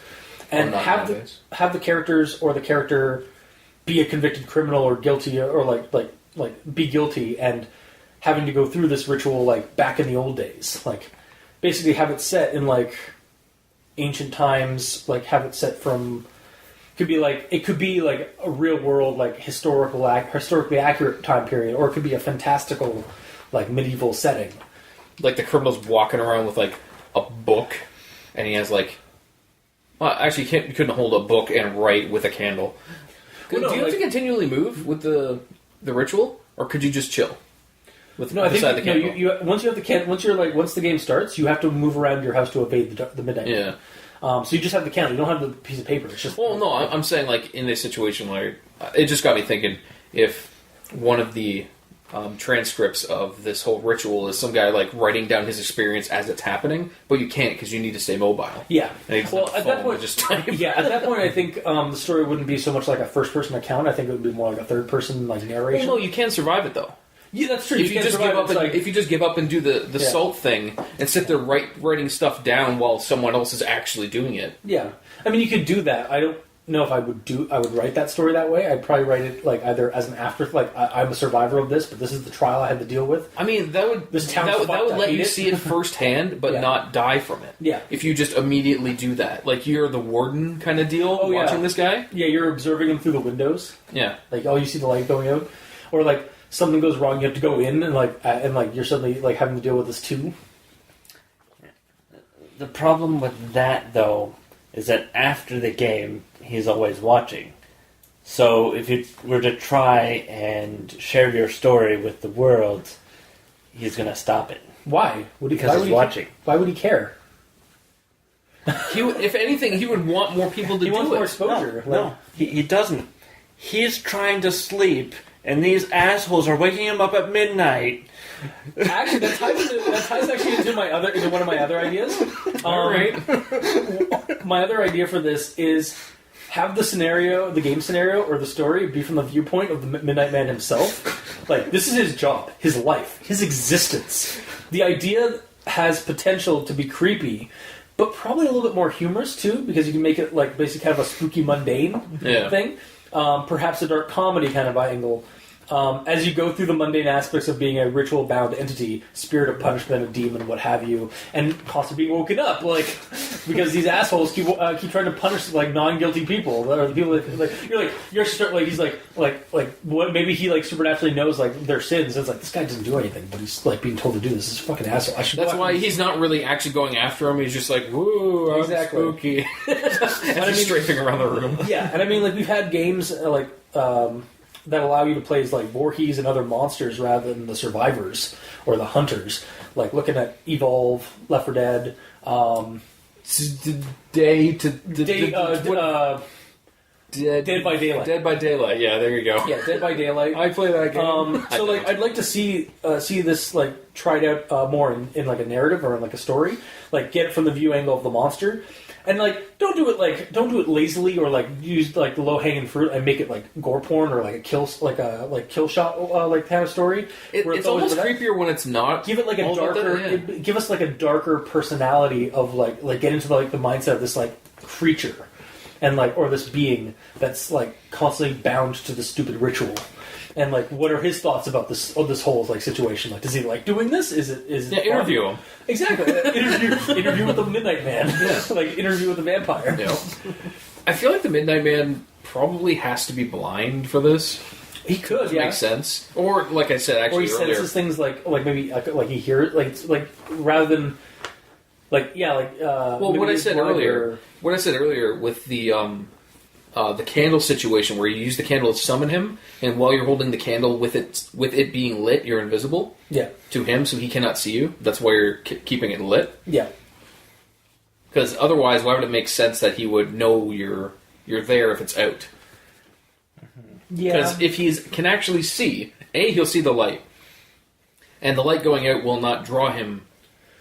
And have the characters or the character be a convicted criminal or guilty or like be guilty and having to go through this ritual like back in the old days. Like basically have it set in like ancient times, like have it set from. Could be like it could be like a real world, like historically accurate time period, or it could be a fantastical, like medieval setting. Like the criminal's walking around with like a book, and he has like. Well, actually, you couldn't hold a book and write with a candle. Well, no, do you have to continually move with the ritual, or could you just chill? No, I think the candle? you once you have the candle, once the game starts, you have to move around your house to evade the midnight. Yeah. So you just have the candle. You don't have the piece of paper. It's just. Well, no, I'm saying like in this situation where it just got me thinking if one of the transcripts of this whole ritual is some guy like writing down his experience as it's happening, but you can't because you need to stay mobile. Yeah. Well, at that point, just type. Yeah, at that point, I think the story wouldn't be so much like a first-person account. I think it would be more like a third-person like narration. Well, no, you can survive it though. Yeah, that's true. If you just give up and do the salt thing and sit there writing stuff down while someone else is actually doing it. Yeah, I mean, you could do that. I don't know if I would write that story that way. I'd probably write it like either as an after, like I'm a survivor of this, but this is the trial I had to deal with. I mean, that would let you see it firsthand, but not die from it. Yeah, if you just immediately do that, like you're the warden kind of deal, watching this guy. Yeah, you're observing him through the windows. Yeah, like you see the light going out, or like something goes wrong, you have to go in and you're suddenly like having to deal with this too. The problem with that though is that after the game, he's always watching. So if you were to try and share your story with the world, he's going to stop it. Why? Because he's watching. Why would he care? If anything, he would want more people to do it. He wants more exposure. No, he doesn't. He's trying to sleep, and these assholes are waking him up at midnight. Actually, that ties actually into one of my other ideas. All right. My other idea for this is have the game scenario, or the story be from the viewpoint of the Midnight Man himself. Like, this is his job, his life, his existence. The idea has potential to be creepy, but probably a little bit more humorous too, because you can make it like basically kind of a spooky, mundane thing. Perhaps a dark comedy kind of angle. As you go through the mundane aspects of being a ritual-bound entity, spirit of punishment, a demon, what have you, and possibly being woken up, like because these assholes keep trying to punish like non-guilty people, or the people that he's what? Maybe he like supernaturally knows like their sins. And it's like this guy doesn't do anything, but he's like being told to do this. This is a fucking asshole. That's why he's not really actually going after him. He's just like, woo, I'm spooky, and he's strafing around the room. Yeah, and I mean like we've had games that allow you to play as like Voorhees and other monsters rather than the survivors or the hunters. Like looking at Evolve, Left 4 Dead, Dead by Daylight. Dead by Daylight. Yeah, there you go. Yeah, Dead by Daylight. I play that game. So like, I'd like to see this like tried out more in like a narrative or in like a story. Like get it from the view angle of the monster. And like, don't do it lazily or like use like the low hanging fruit and make it like gore porn or like a kill shot like kind of story. It's almost creepier when it's not. Give it like a darker. Give us like a darker personality of like get into the mindset of this like creature, and like or this being that's like constantly bound to the stupid ritual. And like, what are his thoughts about this whole like situation? Like, does he like doing this? Is it interview him exactly? interview with the Midnight Man. Yeah. Like interview with the vampire. Yeah. I feel like the Midnight Man probably has to be blind for this. He could, makes sense. Or like I said, actually, or he senses things like maybe like he hears like rather than like well, what I said earlier with the candle situation where you use the candle to summon him, and while you're holding the candle with it being lit, you're invisible to him, so he cannot see you. That's why you're keeping it lit. Yeah. Because otherwise, why would it make sense that he would know you're there if it's out? Yeah. Because if he can actually see, he'll see the light, and the light going out will not draw him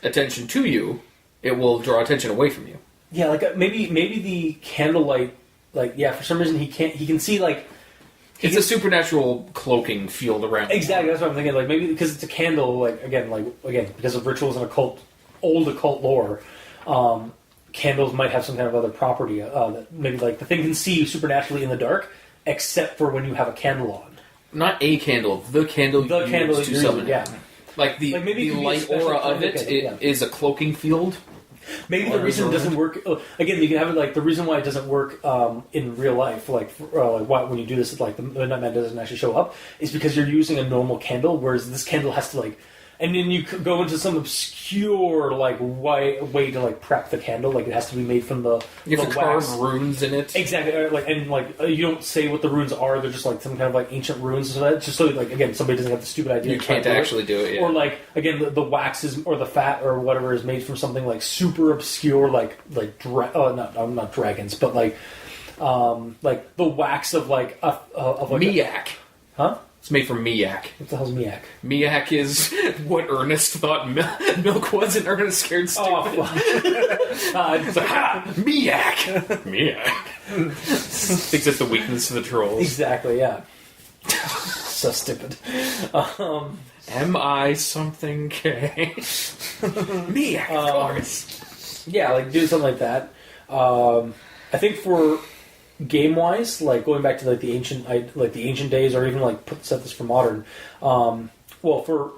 attention to you. It will draw attention away from you. Yeah, like maybe the candlelight. Like, yeah, for some reason he can see, like... It's a supernatural cloaking field around him. Exactly, that's what I'm thinking. Like, maybe because it's a candle, again, because of rituals and old occult lore, candles might have some kind of other property that maybe, like, the thing can see supernaturally in the dark, except for when you have a candle on. Not a candle, the candle to summon it. Yeah. Like, the light aura of it is a cloaking field. Maybe the reason it doesn't work again. You can have it like the reason why it doesn't work in real life, like why when you do this, like the Midnight Man doesn't actually show up, is because you're using a normal candle, whereas this candle has to like. And then you could go into some obscure like way to like prep the candle. Like it has to be made from the You have the to carve wax. runes in it. Exactly. You don't say what the runes are. They're just like some kind of like ancient runes. So that's just so like again somebody doesn't have the stupid idea. You to try can't to do it. actually do it. Yeah. Or like again the wax is or the fat or whatever is made from something like super obscure not dragons but like the wax of like Miak. Huh? It's made from Miak. What the hell's Miak? Miak is what Ernest thought milk was, and Ernest scared stupid. It's like, Ha! Miak! Miak. Thinks it's the weakness of the trolls. Exactly, yeah. So stupid. M-I something K. Miak, of course. Yeah, like do something like that. I think for game-wise, like going back to like the ancient days, or even like set this for modern. For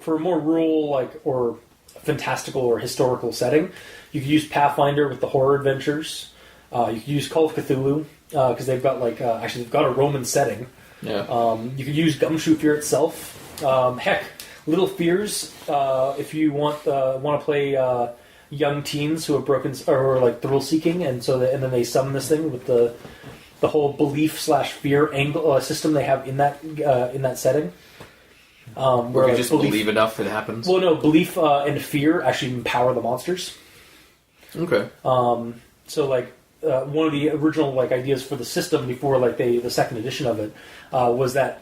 a more rural or fantastical or historical setting, you could use Pathfinder with the horror adventures. You could use Call of Cthulhu because they've got they've got a Roman setting. Yeah. You could use Gumshoe Fear itself. Heck, Little Fears if you want to play young teens who have broken or like thrill seeking, and then they summon this thing with the whole belief/fear angle system they have in that setting. Where you just believe enough it happens. Well, no, belief and fear actually empower the monsters. Okay. One of the original ideas for the system before the second edition of it was that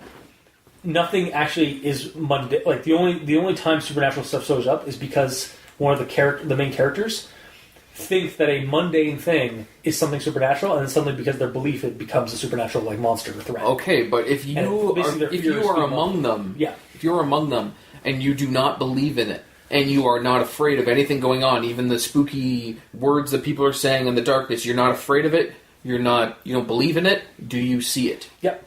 nothing actually is mundane. Like the only time supernatural stuff shows up is because one of the main characters think that a mundane thing is something supernatural, and then suddenly because of their belief it becomes a supernatural monster or threat. Okay, but if you are among them, yeah. If you're among them and you do not believe in it, and you are not afraid of anything going on, even the spooky words that people are saying in the darkness, you're not afraid of it. You don't believe in it. Do you see it? Yep.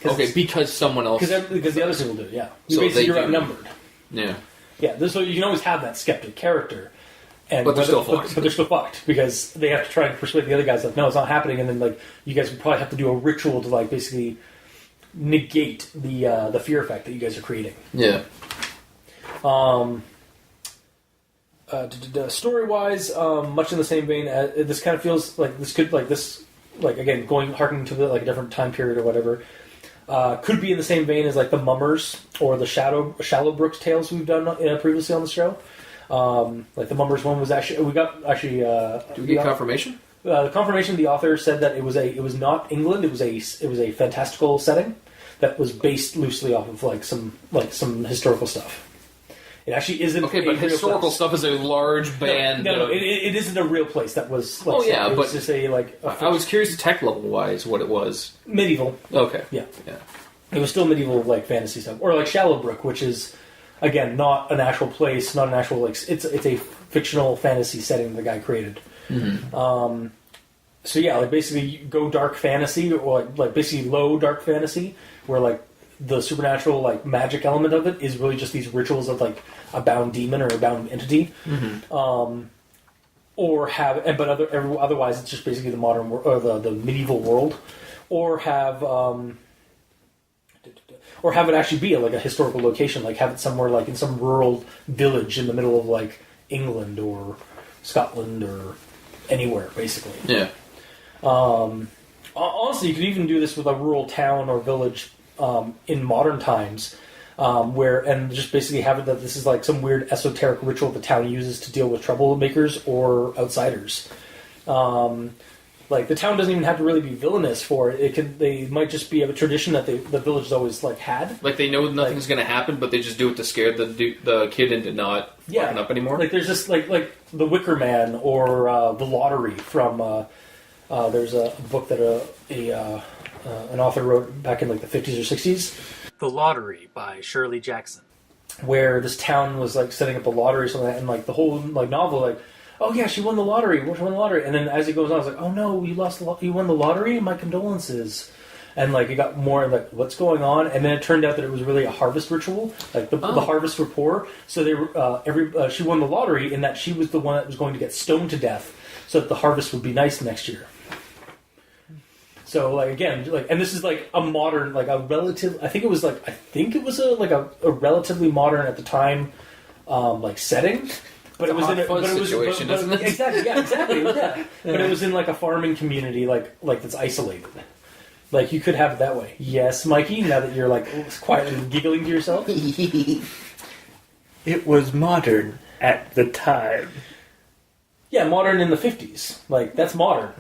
Okay, because someone else. Because the other people do. Yeah. So you're outnumbered. Yeah. Yeah. So you can always have that skeptic character. But they're still fucked. But they're still fucked because they have to try and persuade the other guys no, it's not happening, and then you guys would probably have to do a ritual to basically negate the fear effect that you guys are creating. Yeah. Story wise, much in the same vein. This kind of feels like this could again harkening to a different time period or whatever. Could be in the same vein as the Mummers or the Shallow Brooks tales we've done previously on the show. The Mummers one was Do we get confirmation? The confirmation, the author said that it was not England. It was a fantastical setting that was based loosely off of some historical stuff. It actually isn't. Okay, but historical stuff is a large band. No, it isn't a real place. That was. But was just I was curious, tech level wise, what it was. Medieval. Okay. Yeah. It was still medieval fantasy stuff, or Shallowbrook, which is again not an actual place, not an actual it's a fictional fantasy setting the guy created. Mm-hmm. Basically you go dark fantasy, or basically low dark fantasy, where the supernatural magic element of it is really just these rituals of a bound demon or a bound entity. Mm-hmm. Otherwise it's just basically the modern or the medieval world, or have it actually be a historical location, have it somewhere in some rural village in the middle of England or Scotland or anywhere, basically. Yeah. Honestly, you could even do this with a rural town or village in modern times, and just basically have it that this is some weird esoteric ritual the town uses to deal with troublemakers or outsiders. The town doesn't even have to really be villainous for it. They might just be a tradition that the village has always had. They know nothing's going to happen, but they just do it to scare the kid into not fucking up anymore. There's just the Wicker Man or the Lottery from. There's a book that an author wrote back in the 50s or 60s. The Lottery by Shirley Jackson. Where this town was setting up a lottery or something, and the whole novel oh yeah, she won the lottery. She won the lottery, and then as it goes on, I was oh no, you won the lottery. My condolences. And like it got more like what's going on, and then it turned out that it was really a harvest ritual, like the harvest for poor. So they were she won the lottery in that she was the one that was going to get stoned to death, so that the harvest would be nice next year. So like again, like, and this is like a modern, like a relative. I think it was a relatively modern at the time, like setting. But it was in a situation, isn't it? Exactly, yeah, exactly. Yeah. But it was in like a farming community, like that's isolated. Like you could have it that way. Yes, Mikey. Now that you're like quietly giggling to yourself. It was modern at the time. Yeah, modern in the 50s. Like that's modern.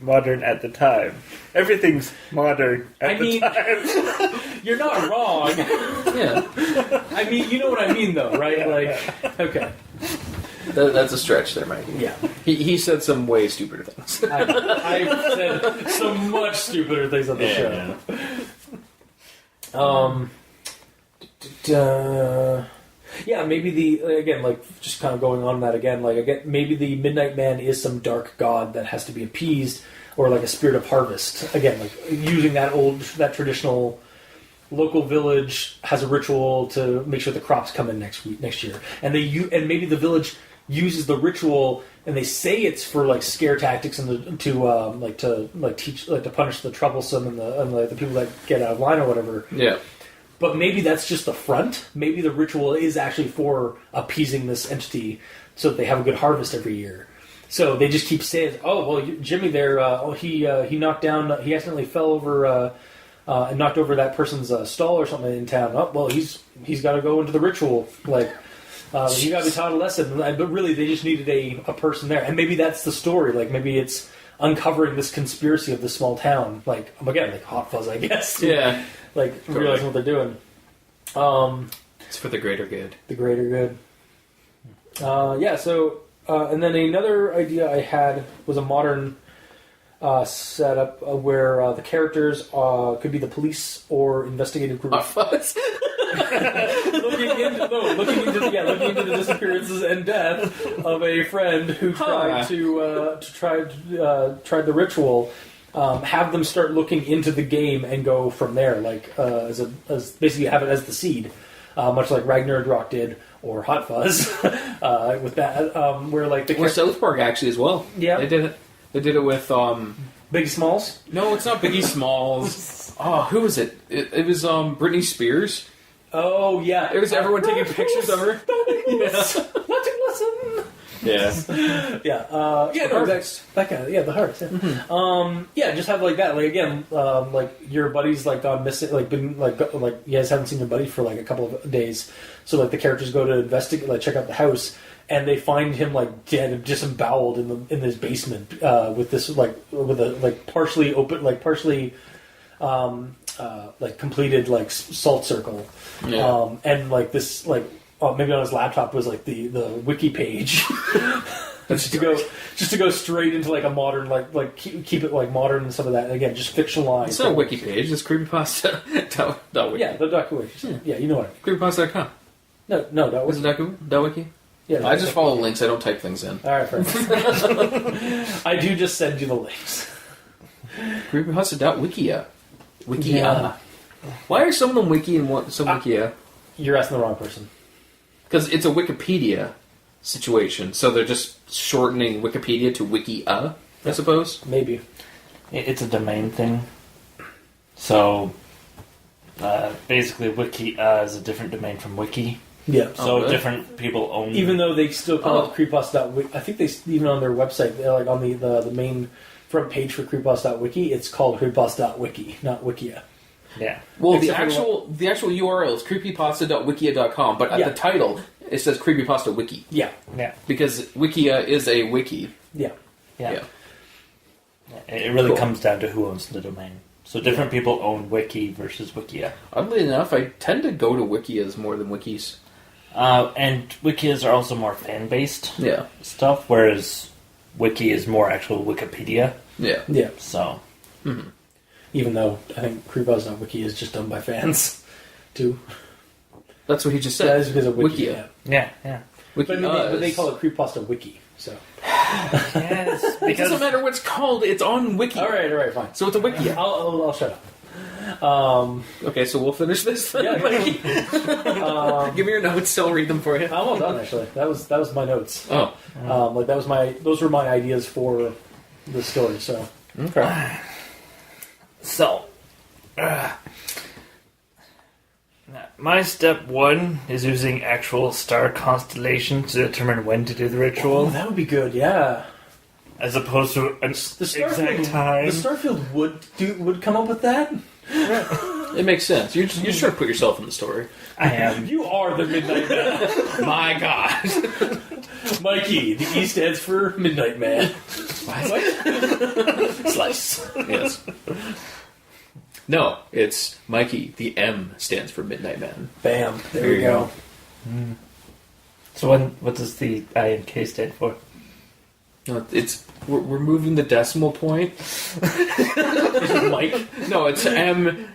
Modern at the time. Everything's modern at the time. You're not wrong. Yeah. I mean, you know what I mean, though, right? Like, okay. That's a stretch there, Mikey. Yeah. He said some way stupider things. I've said some much stupider things on the show. Yeah, maybe again, like, just kind of going on that again, like, again, maybe the Midnight Man is some dark god that has to be appeased, or like a spirit of harvest. Again, like, using that traditional local village has a ritual to make sure the crops come in next year. And and maybe the village uses the ritual, and they say it's for, like, scare tactics and to punish the troublesome and the people that get out of line or whatever. Yeah. But maybe that's just the front. Maybe the ritual is actually for appeasing this entity so that they have a good harvest every year. So they just keep saying, "Oh, well, Jimmy there, he knocked down, he accidentally fell over and knocked over that person's stall or something in town. Oh, well, he's got to go into the ritual. Like, you got to be taught a lesson." But really, they just needed a person there, and maybe that's the story. Like, maybe it's uncovering this conspiracy of this small town. Like, again, like Hot Fuzz, I guess. Yeah. Like, Totally. realizing what they're doing. It's for the greater good. The greater good. So, and then another idea I had was a modern setup where the characters could be the police or investigative group. Hot Fuzz? looking into the disappearances and death of a friend who tried tried the ritual. Have them start looking into the game and go from there, like as basically have it as the seed, much like Rag-Nerd-Rok did or Hot Fuzz with that, where like Or South Park actually as well. Yeah. They did it. They did it with Biggie Smalls. No, it's not Biggie Smalls. Oh, who was it? It was Britney Spears. Oh yeah, It was everyone taking pictures of her. Yeah. That kind of, the hearts. Yeah. Mm-hmm. Just have like that. Like again, like your buddy's like gone missing. Like been like you guys haven't seen your buddy for like a couple of days. So like the characters go to investigate, like check out the house, and they find him like dead and disemboweled in his basement with this with a partially open, partially completed salt circle, and like this maybe on his laptop was like the wiki page. just to go straight into like a modern keep it like modern and some of that. And again, just fictionalized. It's not a wiki page. It's creepypasta.wiki. Yeah, the .wiki. Yeah, you know what? Creepypasta.com. No. Is it .wiki? Yeah, I just follow links. I don't type things in. All right, fair enough. I do just send you the links. Creepypasta.wikia. Wikia. Yeah. Why are some of them wiki and some wikia? You're asking the wrong person. Because it's a Wikipedia situation, so they're just shortening Wikipedia to Wikia, I suppose. Maybe. It's a domain thing. So, basically, Wiki is a different domain from Wiki. Yeah. So really? Different people own. Even though they still call it Creepypasta.wiki, I think they even on their website, they're like on the main front page for Creepypasta.wiki, it's called Creepypasta.wiki, not Wikia. Yeah. Well, the Except actual URL is creepypasta.wikia.com, but at the title it says Creepypasta Wiki. Yeah. Yeah. Because Wikia is a wiki. Yeah. Yeah. It really comes down to who owns the domain. So different people own Wiki versus Wikia. Oddly enough, I tend to go to Wikias more than Wikis. And Wikias are also more fan-based stuff, whereas Wiki is more actual Wikipedia. Yeah. Yeah. So... Mm-hmm. Even though I think Creepypasta.wiki is just done by fans, too. That's what he just said. That is because of Wiki. Wikia. Yeah. But they call it Creepypasta Wiki, so... Yes, It doesn't matter what it's called. It's on Wiki. All right, fine. So it's a Wiki. I'll shut up. Okay, so we'll finish this then. Yeah. Give me your notes. I'll read them for you. I'm all done actually. That was my notes. Oh. Those were my ideas for the story. So Okay. So, my step one is using actual star constellations to determine when to do the ritual, that would be good. Yeah. as opposed to an exact time. The Starfield would come up with that. It makes sense. You're just trying to put yourself in the story. I am. You are the Midnight Man. My God. Mikey, the E stands for Midnight Man. What? Slice. Yes. No, it's Mikey. The M stands for Midnight Man. Bam. There There you you go. So what does the I and K stand for? No, we're moving the decimal point. Mike. No, it's M.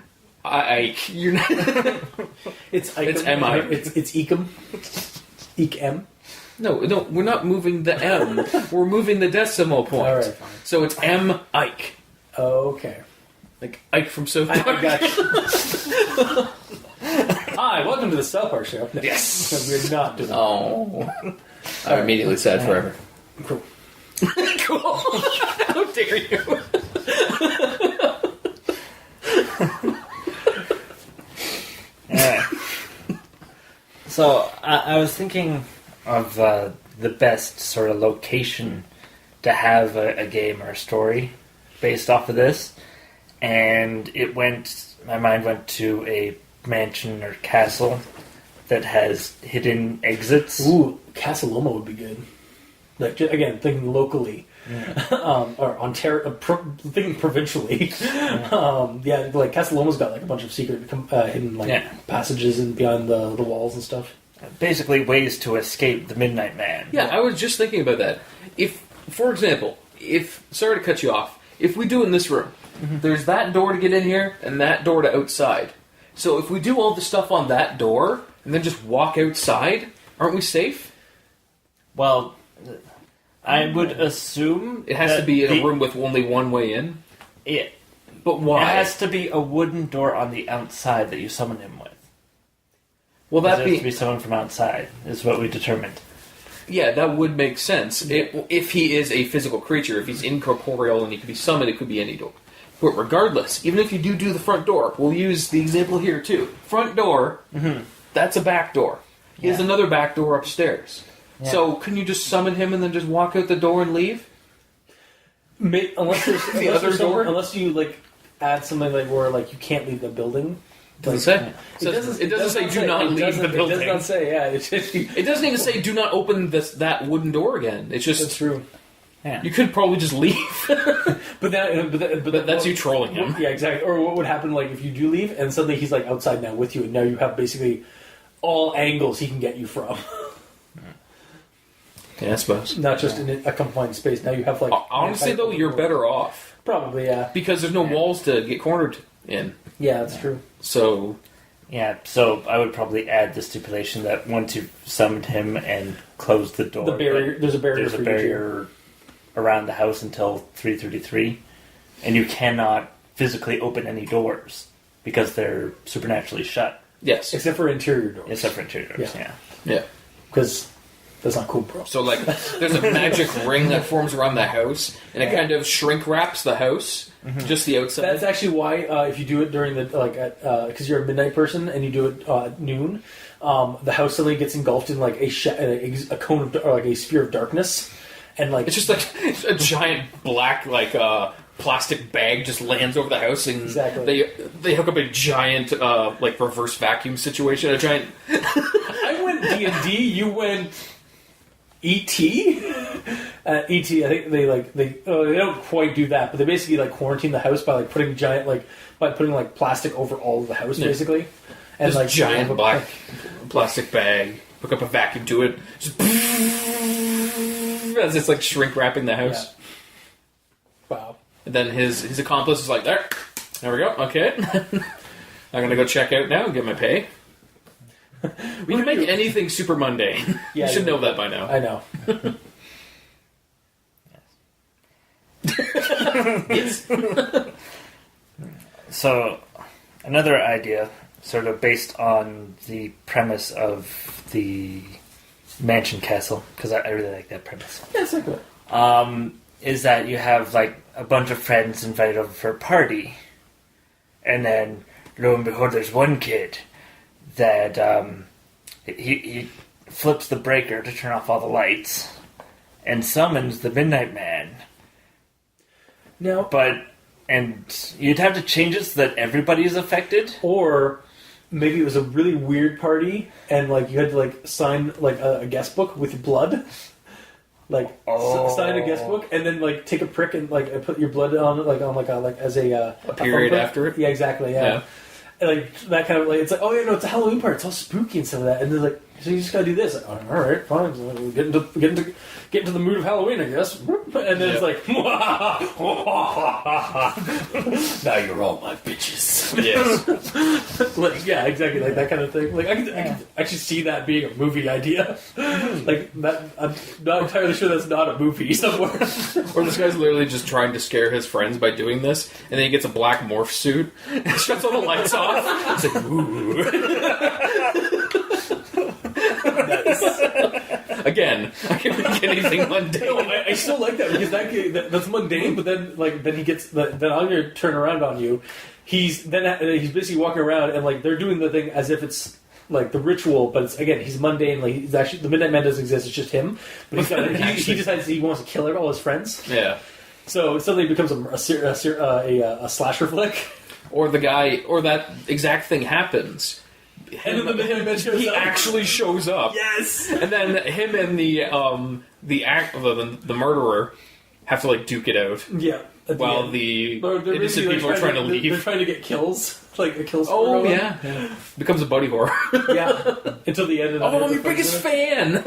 Ike. You're not. It's Icum. It's M.I. It's Ecum. Ecm. No, we're not moving the M. We're moving the decimal point. All right, fine. So it's M. Ike. Okay. Like Ike from South I Park. got you. Hi, welcome to the South Park Show. No, Yes. we're not doing that. Oh. I'm immediately sad forever. Cool. Cool. How dare you? Yeah. So I was thinking of the best sort of location to have a game or a story based off of this, and my mind went to a mansion or castle that has hidden exits. Ooh, Casa Loma would be good. Like again, thinking locally, or Ontario, thinking provincially. Yeah, like Casa Loma's got like a bunch of secret hidden passages and behind the walls and stuff. Basically, ways to escape the Midnight Man. Yeah, I was just thinking about that. If, for example, sorry to cut you off, if we do in this room, there's that door to get in here and that door to outside. So if we do all the stuff on that door and then just walk outside, aren't we safe? Well, I would assume It has to be in a room with only one way in. It But why? It has to be a wooden door on the outside that you summon him with. Well, It that has to be someone from outside, is what we determined. Yeah, that would make sense. If he is a physical creature, if he's incorporeal and he could be summoned, it could be any door. But regardless, even if you do the front door, we'll use the example here too. Front door, that's a back door. He has another back door upstairs. Yeah. So, can you just summon him and then just walk out the door and leave? Unless there's The other door? unless you like add something like where like you can't leave the building. Does it say? It doesn't say do not leave the building. It does not say. Yeah, it's just, It doesn't even say do not open that wooden door again. It's just that's true. Yeah. you could probably just leave. But That's you trolling him. Yeah, exactly. Or what would happen like if you do leave and suddenly he's like outside now with you, and now you have basically all angles he can get you from. Yeah, I suppose. Not just in a confined space. Now you have like Honestly, though, you're better off Probably, yeah. because there's no walls to get cornered in. Yeah, that's true. So Yeah, so I would probably add the stipulation that once you've summoned him and closed the door, The barrier. but There's a barrier. there's a for you, too. barrier around the house until 3:33, and you cannot physically open any doors because they're supernaturally shut, yes, except for interior doors. except for interior doors. Yeah. yeah. Because that's not cool, bro. So like, there's a magic ring that forms around the house, and it kind of shrink wraps the house, just the outside. That's actually why if you do it during the because you're a midnight person and you do it at noon, the house suddenly gets engulfed in like a cone of or like a sphere of darkness, and like It's just like a giant black plastic bag just lands over the house, and Exactly. they hook up a giant like reverse vacuum situation. A giant. I went D&D, you went E.T. E.T. I think they don't quite do that, but they basically like quarantine the house by like putting plastic over all of the house basically, and This like giant black plastic bag. Hook up a vacuum to it. Just as it's like shrink wrapping the house. Yeah. Wow. And then his accomplice is like, there we go, okay. I'm gonna go check out now and get my pay. We can make anything super mundane. Yeah, You should yeah. know that by now. I know. Yes. So, another idea, sort of based on the premise of the mansion castle, because I really like that premise. Yeah, it's like that. Is that you have like a bunch of friends invited over for a party, and then lo and behold, there's one kid that he flips the breaker to turn off all the lights and summons the Midnight Man. Now, And you'd have to change it so that everybody is affected. or maybe it was a really weird party, and like you had to like sign like a guest book with blood. Like sign a guest book, and then like take a prick and like put your blood on it, like as a period thumbprint. after it? Yeah, exactly. Yeah. And, like that kind of like it's like, oh yeah, no, it's a Halloween party. It's all spooky and stuff like that. And they're like, so you just gotta do this. Like, all right, fine. So we'll get into the mood of Halloween, I guess. And then it's like, now you're all my bitches. Yes. Like, yeah, exactly, like that kind of thing. Like I could actually see that being a movie idea. Like that, I'm not entirely sure that's not a movie somewhere. Or this guy's literally just trying to scare his friends by doing this, and then he gets a black morph suit, and shuts all the lights off. It's like, ooh. Again, I can make anything mundane. No, I still like that because that's mundane. But then he gets then I'm gonna turn around on you. He's basically walking around and like they're doing the thing as if it's like the ritual, but it's again he's mundane. Like he's actually the Midnight Man doesn't exist. It's just him. But he decides he wants to kill all his friends. Yeah. So suddenly it becomes a slasher flick. Or the guy, or that exact thing happens. And then the Midnight Man shows He up. actually shows up. Yes. And then him and the murderer have to like duke it out. Yeah. While the They're innocent basically, people are trying to leave. They're trying to get kills, like a kill. Oh score yeah. Becomes a buddy horror. yeah. Until the end. Of Oh, I'm your biggest fan.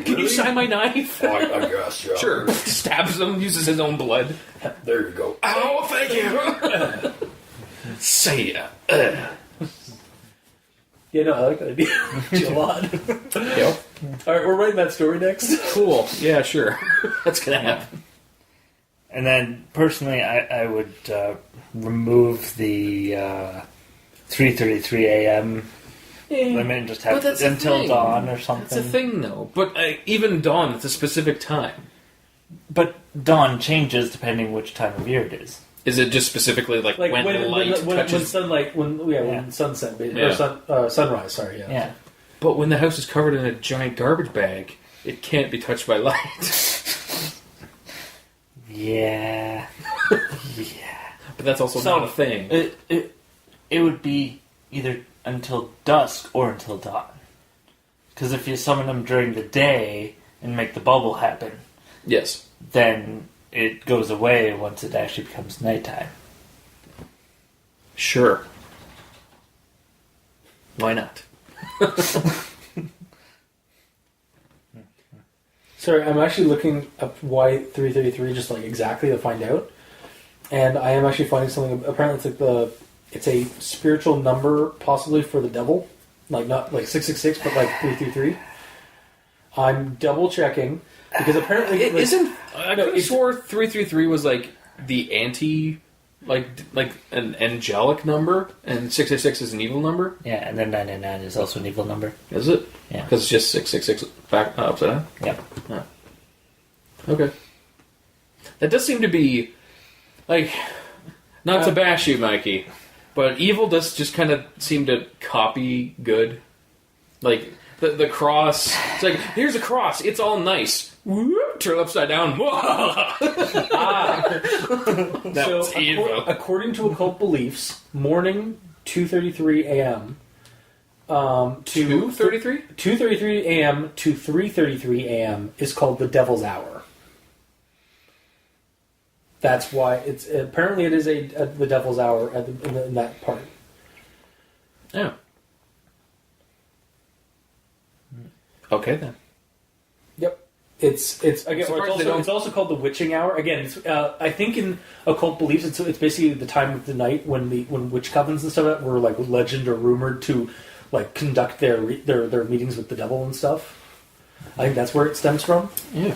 Can you sign my knife? I guess, yeah. Sure. Stabs him. Uses his own blood. There you go. Oh, thank you. Say it. Yeah, no, I like that idea a lot. Yep. All right, we're writing that story next. Cool. Yeah, sure. That's gonna happen. And then, personally, I would remove the 3:33 a.m. limit and just have But that's it the until thing. dawn or something. That's a thing, though. But even dawn, it's a specific time. But dawn changes depending which time of year it is. Is it just specifically like when the light touches? when sunlight, when sunset, Yeah. or sunrise. Sorry, yeah. Yeah. But when the house is covered in a giant garbage bag, it can't be touched by light. Yeah. But that's also So, not a thing. It would be either until dusk or until dawn. Because if you summon them during the day and make the bubble happen, Yes. then it goes away once it actually becomes nighttime. Sure. Why not? Sorry, I'm actually looking up why 333 just like exactly to find out, and I am actually finding something. Apparently, it's a spiritual number, possibly for the devil, like not like 666, but like 333. I'm double checking because apparently It like, isn't. I No, could have it's- swore 333 was like the anti, like an angelic number, and 666 is an evil number. Yeah, and then 999 is also an evil number. Is it? Yeah. Because it's just 666 back upside down. Yep. Okay. That does seem to be like not to bash you, Mikey, but evil does just kind of seem to copy good. Like the cross. It's like here's a cross. It's all nice. Whoop, turn it upside down. That's evil. According to occult beliefs, morning 2:33 a.m. To 2:33? 2:33 a.m. to 3:33 a.m. is called the Devil's Hour. That's why it's apparently it is the Devil's Hour in that part. Yeah. Okay then. Yep. It's again. surprised they don't- It's also called the Witching Hour. Again, it's, I think in occult beliefs, it's basically the time of the night when witch covens and stuff were like legend or rumored to like conduct their meetings with the devil and stuff. I think that's where it stems from. Yeah.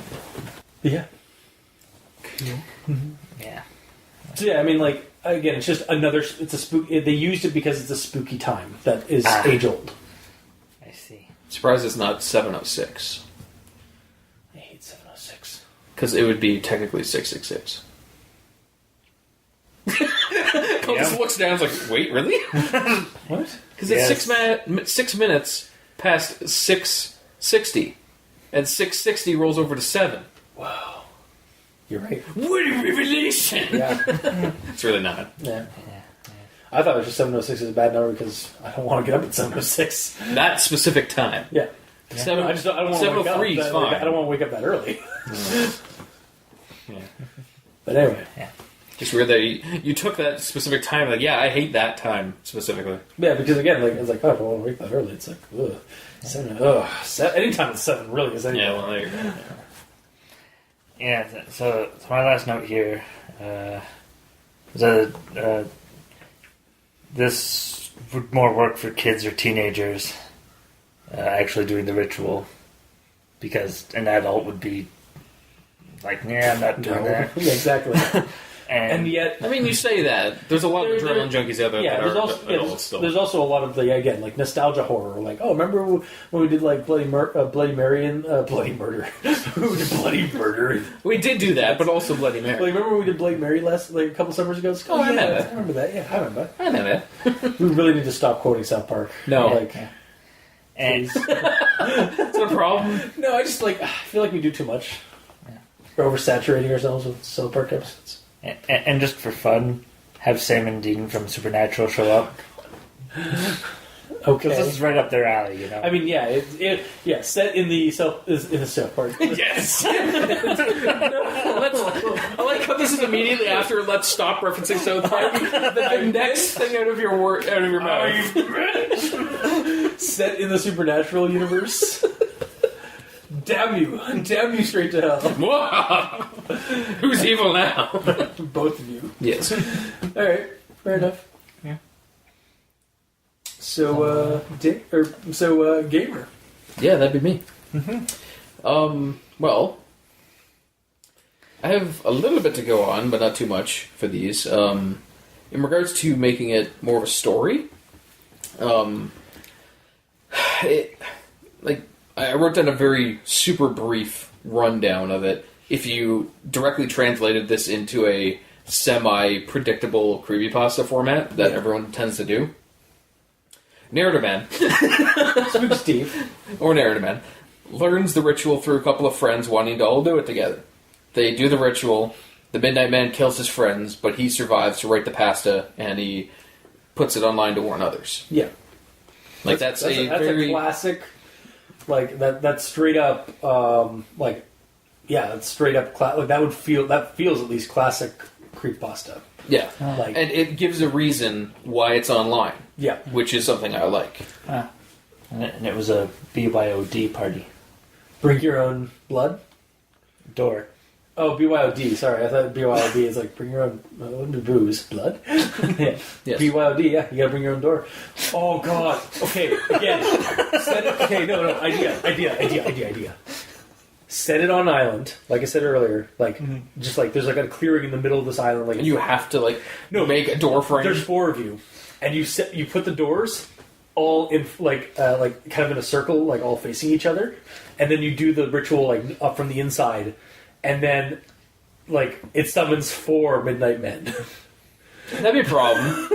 Yeah. Yeah. So yeah, I mean, like again, it's just another. It's a spook. They used it because it's a spooky time that is age old. I see. Surprised it's not 706. I hate 706 Because it would be technically 666. Just looks down and is like, wait, really? What? Because Yes. it's 6 minutes past 660. And 660 rolls over to 7. Wow, you're right. What a revelation! Yeah, It's really not. yeah. I thought it was just 706 is a bad number because I don't want to get up at 706. That specific time. Yeah. Seven, I don't want to wake up. 703 is fine. I don't want to wake up that early. Yeah. But anyway. Just weird that you took that specific time. Like, yeah, I hate that time specifically. Yeah, because again, like it's like, oh, I don't want to wake that early. It's like, ugh. 7, ugh. Anytime it's 7 really is anything. Yeah, well, there you go. Yeah, so my last note here is that this would more work for kids or teenagers actually doing the ritual, because an adult would be like, yeah, I'm not doing that. Yeah, exactly. And yet, I mean, you say that. There's a lot of adrenaline junkies out there yeah, that there's are also, adults still. there's also a lot of the again like nostalgia horror. Like, oh, remember when we did like Bloody Mary and Bloody Murder? We did Bloody Murder. We did do that, but also Bloody Mary. Like, remember when we did Bloody Mary a couple summers ago? It's, I remember yeah, that. I remember that. Yeah, I remember. I know that. We really need to stop quoting South Park. No. Like, And Is that a problem? no, I just like I feel like we do too much. We're oversaturating ourselves with South Park episodes. and just for fun, have Sam and Dean from Supernatural show up. Okay. Because this is right up their alley, you know. I mean, yeah, set in the South Park. Yes. I like how this is immediately after Let's Stop referencing South Park. The next thing out of your mouth. Set in the Supernatural universe. Damn you straight to hell. Who's evil now? Both of you. Yes. All right, fair enough. Yeah. So, gamer. Yeah, that'd be me. Well, I have a little bit to go on, but not too much for these. In regards to making it more of a story, I wrote down a very super brief rundown of it. If you directly translated this into a semi-predictable creepypasta format that everyone tends to do, Narrative Man, Spook Steve, or Narrative Man, learns the ritual through a couple of friends wanting to all do it together. They do the ritual, the Midnight Man kills his friends, but he survives to write the pasta, and he puts it online to warn others. yeah, That's a classic. Like that's straight up. That's straight up. That feels at least classic creepypasta. Yeah. Like, And it gives a reason why it's online, yeah, which is something I like. And it was a BYOD party. bring your own blood. Door. Oh, BYOD. Sorry, I thought BYOD is like bring your own booze, blood. Yeah. Yes. BYOD. Yeah, you gotta bring your own door. Oh God. Okay. Again. No. Idea. Set it on an island, like I said earlier. Like just like there's like a clearing in the middle of this island. Like And you have to make a door frame. there's 4 of you, and you put the doors all in like kind of in a circle, like all facing each other, and then you do the ritual like up from the inside. And then, it summons 4 Midnight Men. That'd be a problem.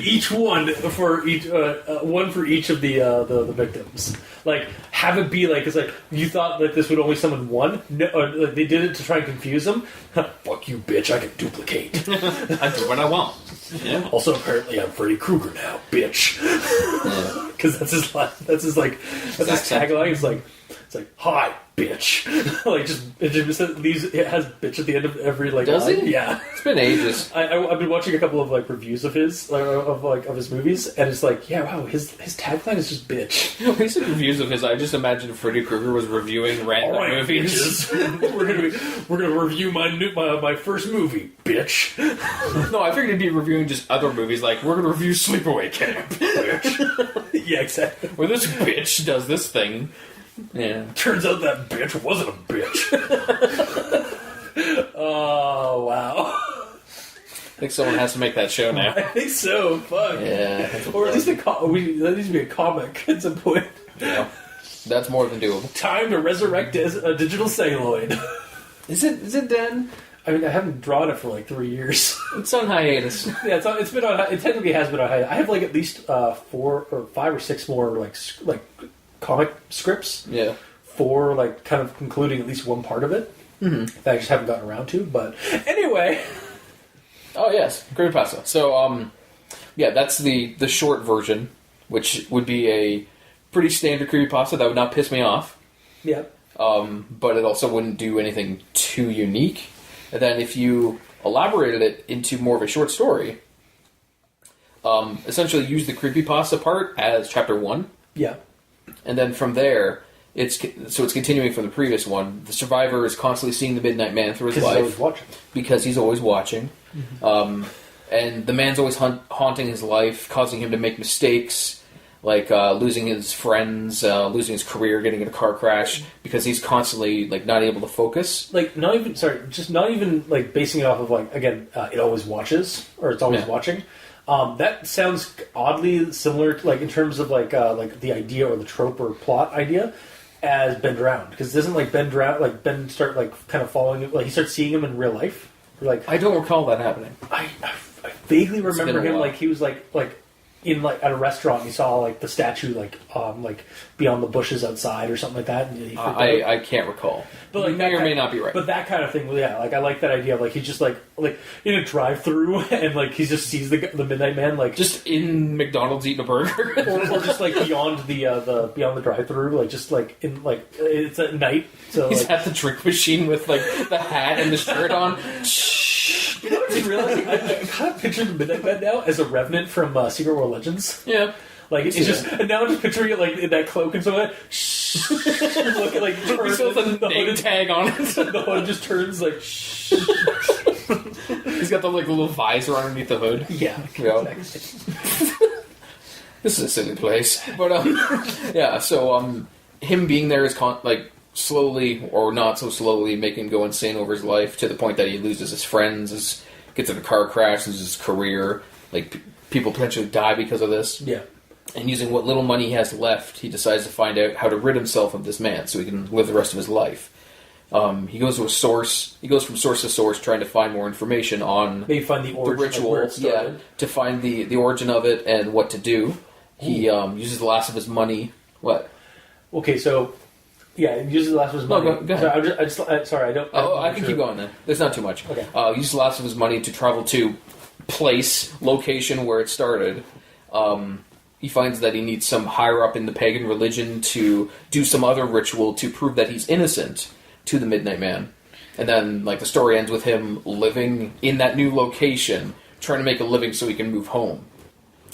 Each one for each of the victims. Like, have it be because you thought that this would only summon 1. No, they did it to try and confuse them. Fuck you, bitch! I can duplicate. I do what I want. Yeah. Also, apparently, I'm Freddy Krueger now, bitch. Because that's his tagline. It's like, hi, bitch. It has bitch at the end of every Does line. it? Yeah. It's been ages. I've been watching a couple of reviews of his of his movies, and it's his tagline is just bitch. When you said reviews of his, I just imagined Freddy Krueger was reviewing random movies. we're gonna review my first movie, bitch. No, I figured he'd be reviewing just other movies, like we're gonna review Sleepaway Camp, bitch. Yeah, exactly. Where this bitch does this thing. Yeah. Turns out that bitch wasn't a bitch. Oh wow. think someone has to make that show now. I think so. Fuck. Yeah. Or at least that needs to be a comic at some point. Yeah. That's more than doable. Time to resurrect a digital celluloid. Is it done? I mean, I haven't drawn it for like 3 years. It's on hiatus. Yeah, it's been on. It technically has been on hiatus. I have like at least 4 or 5 or 6 more like comic scripts. Yeah. For like kind of concluding at least one part of it that I just haven't gotten around to. But anyway. Oh yes, Creepypasta. So yeah, that's the short version, which would be a pretty standard Creepypasta that would not piss me off. Yeah. But it also wouldn't do anything too unique. And then if you elaborated it into more of a short story, essentially use the Creepypasta part as chapter 1. Yeah. And then from there, it's continuing from the previous one. The survivor is constantly seeing the Midnight Man through his life. He's always watching. Because he's always watching. And the man's always haunting his life, causing him to make mistakes, like losing his friends, losing his career, getting in a car crash, because he's constantly like not able to focus. Like not even like basing it off of like again, it always watches or it's always watching. That sounds oddly similar to, like in terms of like the idea or the trope or plot idea as Ben Drowned, because doesn't like Ben start like kind of following him, like he starts seeing him in real life. Like I don't recall that happening. I vaguely remember him like he was like in like at a restaurant, he saw like the statue like beyond the bushes outside or something like that. And he I can't recall, but like may or may not be right. But that kind of thing, yeah, like I like that idea of like he's just like in a drive-through and like he just sees the Midnight Man like just in McDonald's eating a burger, or just like beyond the drive-through, like just like in like it's at night, so he's like, at the drink machine with like the hat and the shirt on. You know what I just realized? I kind of picture the Midnight Man now as a revenant from Secret World Legends. Yeah. Like it's just, and now I'm just picturing it like in that cloak and so on. Look at like turns the name tag on it. The hood just turns like. He's got the like little visor underneath the hood. Yeah. Exactly. This is a silly place, but yeah. So him being there is like slowly or not so slowly making him go insane over his life to the point that he loses his friends, gets in a car crash, loses his career. Like people potentially die because of this. Yeah. And using what little money he has left, he decides to find out how to rid himself of this man so he can live the rest of his life. He goes to a source. He goes from source to source trying to find more information on maybe find the ritual, to find the origin of it and what to do. He uses the last of his money. What? Okay, so yeah, he uses the last of his money. No, go ahead. Sorry, I don't. I can keep going then. There's not too much. Okay. He uses the last of his money to travel to location where it started. He finds that he needs some higher up in the pagan religion to do some other ritual to prove that he's innocent to the Midnight Man. And then, like, the story ends with him living in that new location, trying to make a living so he can move home.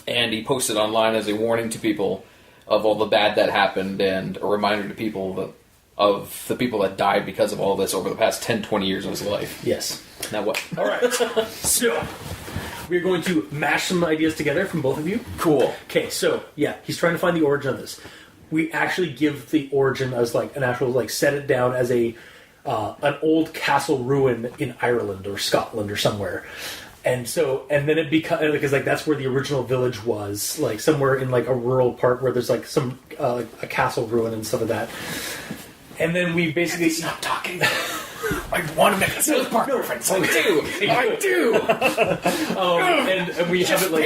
And he posts it online as a warning to people of all the bad that happened and a reminder to people of the people that died because of all this over the past 10, 20 years of his life. Yes. Now what? All right. So we're going to mash some ideas together from both of you. Cool. Okay, so yeah, he's trying to find the origin of this. We actually give the origin as like an actual like set it down as an old castle ruin in Ireland or Scotland or somewhere. And then it becomes because like that's where the original village was, like somewhere in like a rural part where there's like some a castle ruin and stuff like that. And then we basically stop talking. I want to make a South Park reference. I do. And we have it like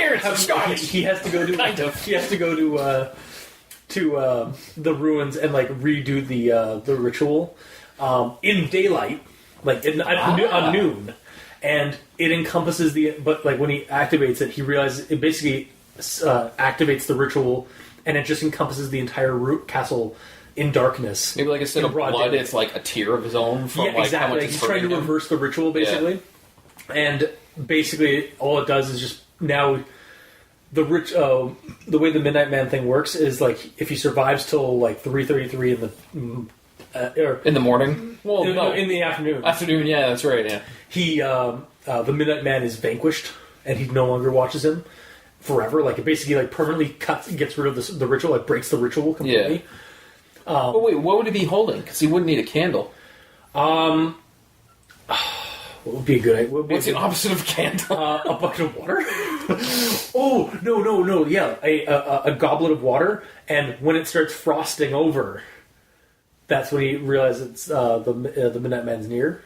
he has to go to he has to go to the ruins and like redo the ritual in daylight, like on noon. And it encompasses but like when he activates it, he realizes it basically activates the ritual, and it just encompasses the entire castle in darkness. Maybe like instead of blood, it's like a tear of his own from like exactly. how much He's trying to reverse the ritual, basically. Yeah. And basically, all it does is just now the way the Midnight Man thing works is like if he survives till like 3:33 in the morning. Well, in the afternoon. Afternoon, yeah, that's right. Yeah. He the Midnight Man is vanquished, and he no longer watches him forever. Like it basically like permanently gets rid of the ritual, like breaks the ritual completely. Yeah. But wait, what would he be holding? Because he wouldn't need a candle. What would be a good idea? What's the opposite of candle? A bucket of water? Oh, no. Yeah, a goblet of water, and when it starts frosting over, that's when you realize it's the Midnight Man's near.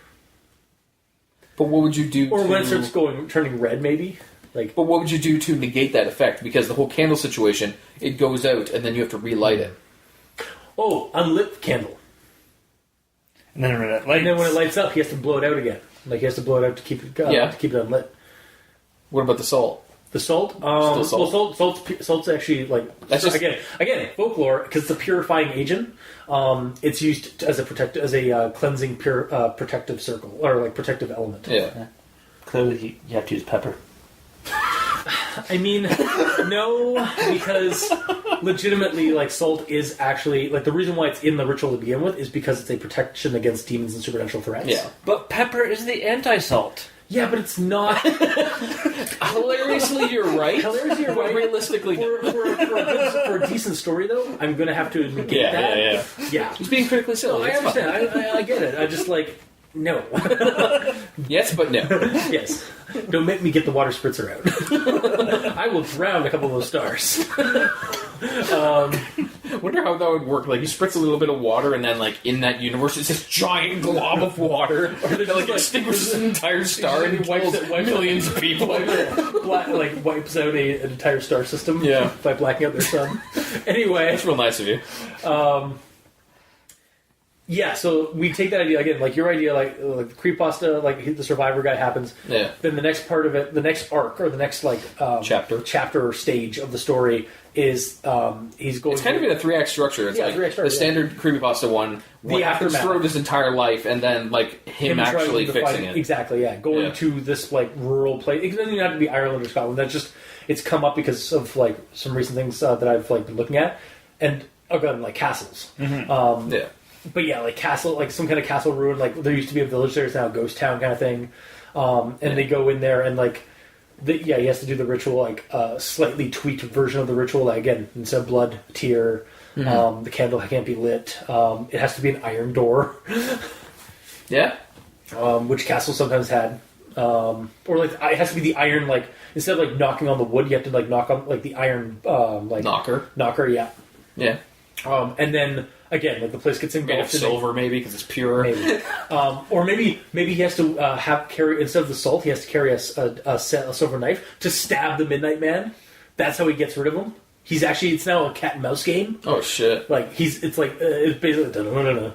But what would you do? Or when it starts turning red, maybe. Like, but what would you do to negate that effect? Because the whole candle situation, it goes out, and then you have to relight it. oh, unlit candle. And then when it lights up, he has to blow it out again. Like, he has to blow it out to keep it unlit. What about the salt? The salt? Still salt? Well, salt's actually, like... That's just... Again, folklore, because it's a purifying agent, it's used as a cleansing, protective circle, or, like, protective element. Yeah. Clearly, you have to use pepper. I mean, no, because legitimately, like, salt is actually... Like, the reason why it's in the ritual to begin with is because it's a protection against demons and supernatural threats. Yeah. But pepper is the anti-salt. Yeah, but it's not... Hilariously, you're right. But realistically... For a decent story, though, I'm going to have to negate that. Yeah. He's being critically silly. I understand. I get it. I just, like... No. Yes, but no. Yes. Don't make me get the water spritzer out. I will drown a couple of those stars. Wonder how that would work. Like, you spritz a little bit of water, and then, like, in that universe, it's this giant glob of water that, like, extinguishes an entire star and kills millions of people. Wipes out an entire star system by blacking out their sun. Anyway. That's real nice of you. Yeah, so we take that idea, again, like your idea, like the creepypasta, like the survivor guy happens. Yeah. Then the next part of it, the next arc, or the next, like... chapter or stage of the story is he's going... It's kind of in a 3-act structure. It's like 3-act structure, the standard creepypasta one, what happens throughout his entire life, and then, like, him actually fixing it. Exactly, yeah. Going to this, like, rural place. It doesn't even have to be Ireland or Scotland. That's just... It's come up because of, like, some recent things that I've, like, been looking at. And, again, like, castles. Yeah. But yeah, like castle, like some kind of castle ruin. Like there used to be a village there, it's now a ghost town kind of thing. And they go in there and like, he has to do the ritual, like a slightly tweaked version of the ritual. Like, again, instead of blood, tear. The candle can't be lit. It has to be an iron door. Yeah. Which castles sometimes had. Or like it has to be the iron. Like instead of like knocking on the wood, you have to like knock on like the iron. Like knocker. Yeah. Yeah. And then. Again, like the place gets engulfed made of silver, maybe because it's pure. Maybe, or maybe he has to carry instead of the salt, he has to carry a silver knife to stab the Midnight Man. That's how he gets rid of him. It's now a cat and mouse game. Oh shit! Like it's basically the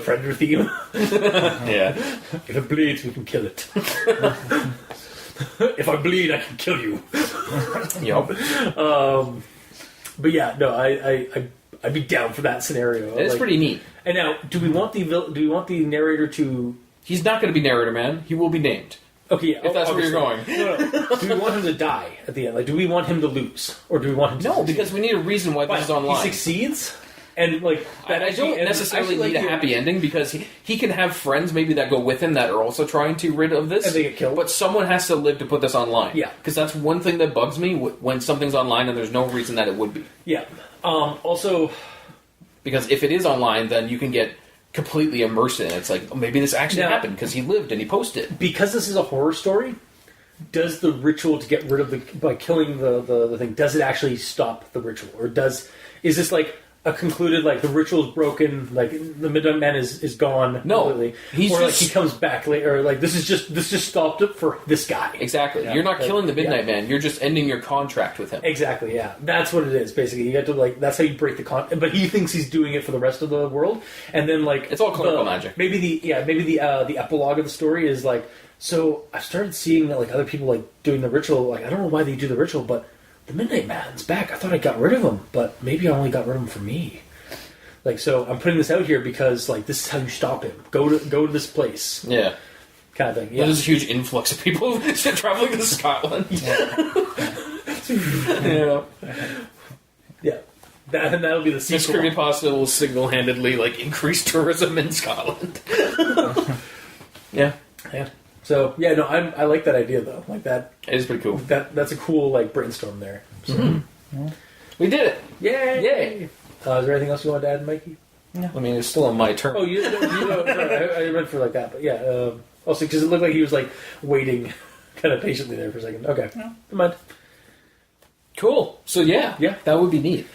Predator theme. Yeah. If it bleeds, we can kill it. If I bleed, I can kill you. Yup. But yeah, no, I'd be down for that scenario. It's pretty neat. And now, do we want the narrator to? He's not going to be narrator, man. He will be named. Okay, if that's where you're going. No. Do we want him to die at the end? Like, do we want him to lose, or do we want him to? No, because we need a reason why this is online. He succeeds, and like I don't necessarily need a happy ending because he can have friends maybe that go with him that are also trying to rid of this, and they get killed. But someone has to live to put this online. Yeah, because that's one thing that bugs me when something's online and there's no reason that it would be. Yeah. Also, because if it is online, then you can get completely immersed in it. It's like, maybe this actually happened because he lived and he posted. Because this is a horror story, does the ritual to get rid of by killing the thing, does it actually stop the ritual? Or is this like a concluded, like the ritual is broken, like the Midnight Man is gone completely? He comes back later, or like this just stopped it for this guy. Exactly. Yeah. You're not killing the Midnight Man, you're just ending your contract with him. Exactly, yeah. That's what it is, basically. You have to that's how you break the contract. But he thinks he's doing it for the rest of the world. And then it's all clerical magic. Maybe the epilogue of the story is like, so I started seeing that other people doing the ritual, I don't know why they do the ritual, but the Midnight Man's back. I thought I got rid of him, but maybe I only got rid of him for me. So I'm putting this out here because this is how you stop him. Go to this place. Yeah. Kind of thing. Yeah. There's a huge influx of people traveling to Scotland. Yeah. Yeah. That'll be the sequel. This creepypasta will single-handedly increase tourism in Scotland. Yeah. Yeah. So I like that idea though. That it is pretty cool. That's a cool brainstorm there. So. Mm-hmm. We did it! Yay! Is there anything else you want to add, Mikey? No. I mean, it's still on my turn. Oh, you know, I meant for that, but yeah. Also, because it looked like he was like waiting kind of patiently there for a second. Okay, never mind. Cool. So yeah, that would be neat.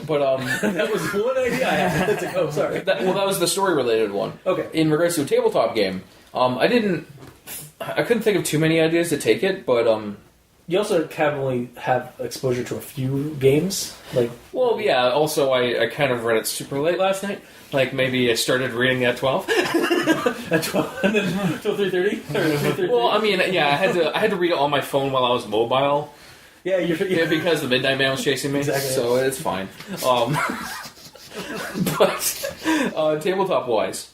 But That was one idea I had. That's like, oh, sorry. that was the story related one. Okay. In regards to a tabletop game, I couldn't think of too many ideas to take it, but You also can't only have exposure to a few games. Like, well, yeah. Also, I kind of read it super late last night. Like maybe I started reading at 12. at 12, and then until 3:30. Well, I mean, yeah, I had to read it on my phone while I was mobile. Yeah, Yeah, because the Midnight Man was chasing me, Exactly. so it's fine. But tabletop-wise,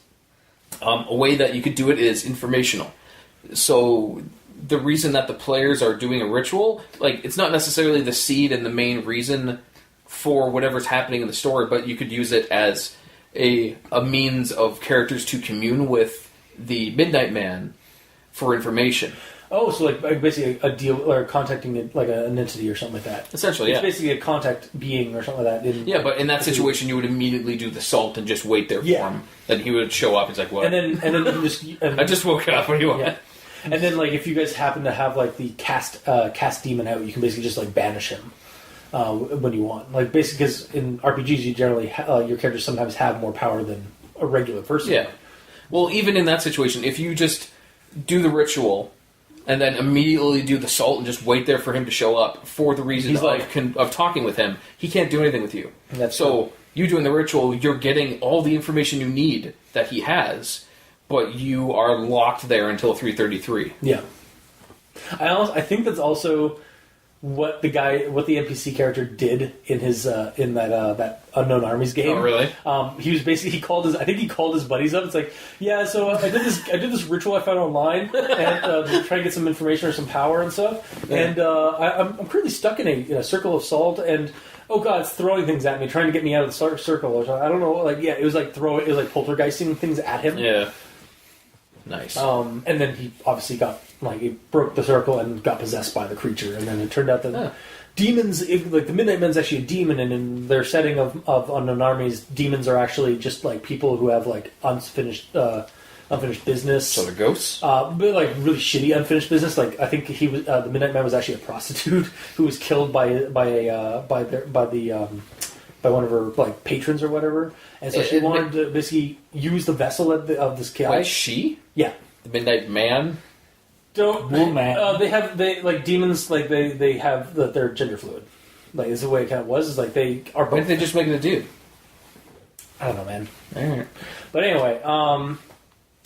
a way that you could do it is informational. So the reason that the players are doing a ritual, like, it's not necessarily the seed and the main reason for whatever's happening in the story, but you could use it as a means of characters to commune with the Midnight Man for information. Oh, so like basically a deal or contacting like an entity or something like that. Essentially, It's yeah. basically a contact being or something like that. Yeah, but in that situation, you would immediately do the salt and just wait there for Yeah. him. Then he would show up. It's like, what? And then you just. And, I just woke up. What do you want? Yeah. And then like if you guys happen to have like the cast demon out, you can basically just like banish him when you want. Like basically, because in RPGs you generally your characters sometimes have more power than a regular person. Yeah. Well, even in that situation, if you just do the ritual and then immediately do the salt and just wait there for him to show up for the reason He's like- of talking with him, he can't do anything with you. That's so you doing the ritual, you're getting all the information you need that he has, but you are locked there until 3:33. Yeah. I think that's also what the NPC character did in his in that Unknown Armies game. Oh, really? He was basically he called his buddies up. It's like, yeah, so I did this ritual I found online and to try to get some information or some power and stuff. Yeah. And I'm currently stuck in a circle of salt and. Oh god, it's throwing things at me, trying to get me out of the circle. Or something. I don't know. Like, yeah, it was like poltergeisting things at him. Yeah. Nice. And then he obviously he broke the circle and got possessed by the creature. And then it turned out that demons, the Midnight Man's actually a demon, and in their setting of Unknown Armies, demons are actually just like people who have like unfinished business. So they're ghosts? But like really shitty unfinished business. Like I think he was the Midnight Man was actually a prostitute who was killed by one of her like patrons or whatever, and so she wanted to basically use the vessel of this chaos. Why she? Yeah. The Midnight Man? Woman. They like demons. Like they have they're gender fluid. Like is the way it kind of was. Is like they are both. Why didn't they just make it a dude? I don't know, man. Alright. But anyway,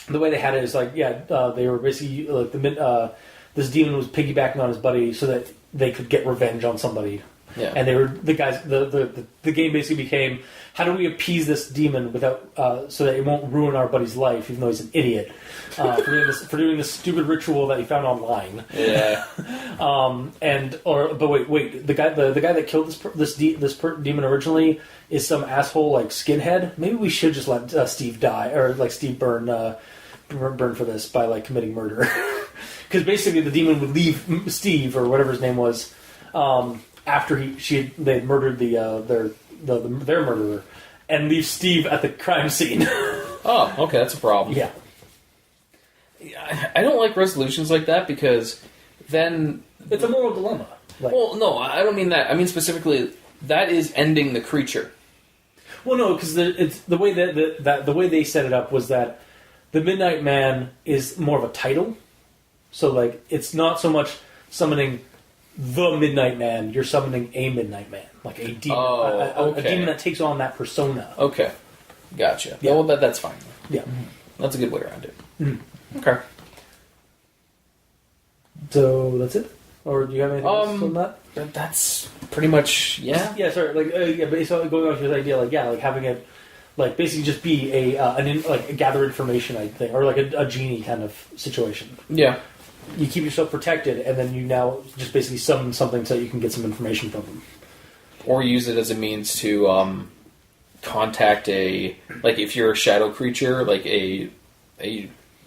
the way they had it is like they were basically like this demon was piggybacking on his buddy so that they could get revenge on somebody. Yeah. And they were the guys. The game basically became how do we appease this demon without so that it won't ruin our buddy's life, even though he's an idiot for doing this stupid ritual that he found online. Yeah. But wait, the guy that killed this demon originally is some asshole like skinhead. Maybe we should just let Steve die or like Steve burn for this by like committing murder, because basically the demon would leave Steve or whatever his name was. After they had murdered their murderer, and leave Steve at the crime scene. Oh, okay, that's a problem. Yeah, I don't like resolutions like that because then... it's a moral dilemma. Like, Well, no, I don't mean that. I mean specifically, that is ending the creature. well, no, because it's the way that the way they set it up was that the Midnight Man is more of a title. So like, it's not so much summoning the Midnight Man, you're summoning a Midnight Man, like a demon, a demon that takes on that persona. Okay, gotcha. Yeah. Well, that's fine. Yeah. That's a good way around it. Mm-hmm. Okay. So that's it, or do you have anything else on that? That's pretty much Yeah, sorry. Like, basically going off your idea, like having it, like basically just be a gather information, I think, or like a genie kind of situation. Yeah. You keep yourself protected, and then you now just basically summon something so you can get some information from them. Or use it as a means to contact if you're a shadow creature, like a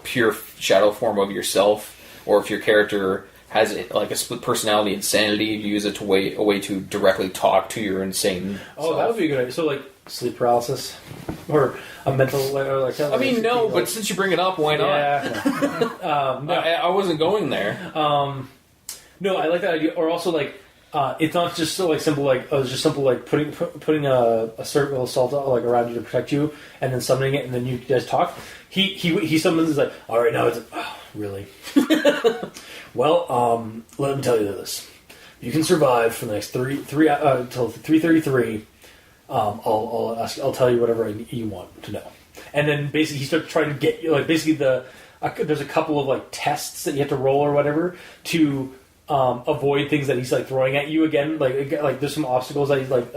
pure shadow form of yourself, or if your character has a split personality insanity, you use it a way to directly talk to your insane Oh, self. that would be a good idea. So like sleep paralysis. or a mental. I mean, no, but since you bring it up, why not? Yeah. No. I wasn't going there. No, I like that idea. Or also, like, it's not just so like simple. Like, it's just simple like putting a circle of salt like around you to protect you, and then summoning it, and then you guys talk. He summons is like, all right, now it's really. Well, let me tell you this. You can survive for the next three till 3:33. I'll tell you whatever you want to know. And then basically he starts trying to get you, like, basically there's a couple of like tests that you have to roll or whatever to avoid things that he's like throwing at you again. Like there's some obstacles that he's like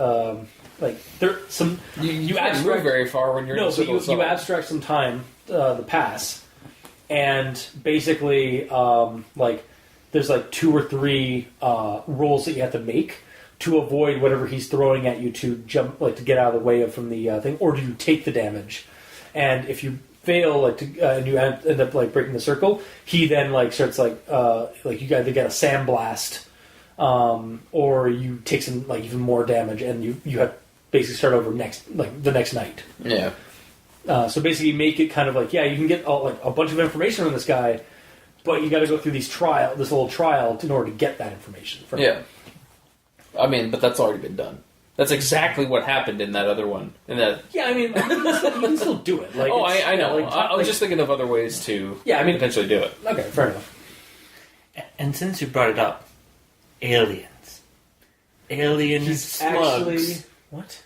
there some you can't move very far when you're in so you abstract some time the pass, and basically like there's like 2 or 3 rolls that you have to make to avoid whatever he's throwing at you to jump, like to get out of the way from the thing, or do you take the damage? And if you fail, like and you end up like breaking the circle, he then like starts like you either get a sandblast, or you take some like even more damage, and you have basically start over the next night. Yeah. So basically, make it kind of like you can get a bunch of information on this guy, but you got to go through this little trial in order to get that information from him. I mean, but that's already been done. That's exactly what happened in that other one. I mean, you can still do it. Like, I know. I was just thinking of other ways to potentially do it. Okay, fair enough. And since you brought it up, aliens. Alien slugs. Actually, what?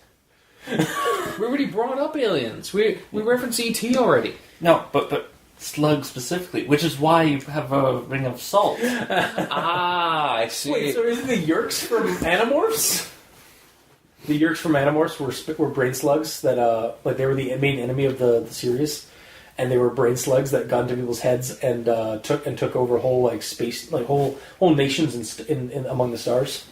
We already brought up aliens. We referenced ET already. No, but slugs specifically, which is why you have a ring of salt. I see. Wait, so is it the Yerks from Animorphs? The Yerks from Animorphs were brain slugs that like they were the main enemy of the series, and they were brain slugs that got into people's heads and took over whole like space, like whole nations in among the stars.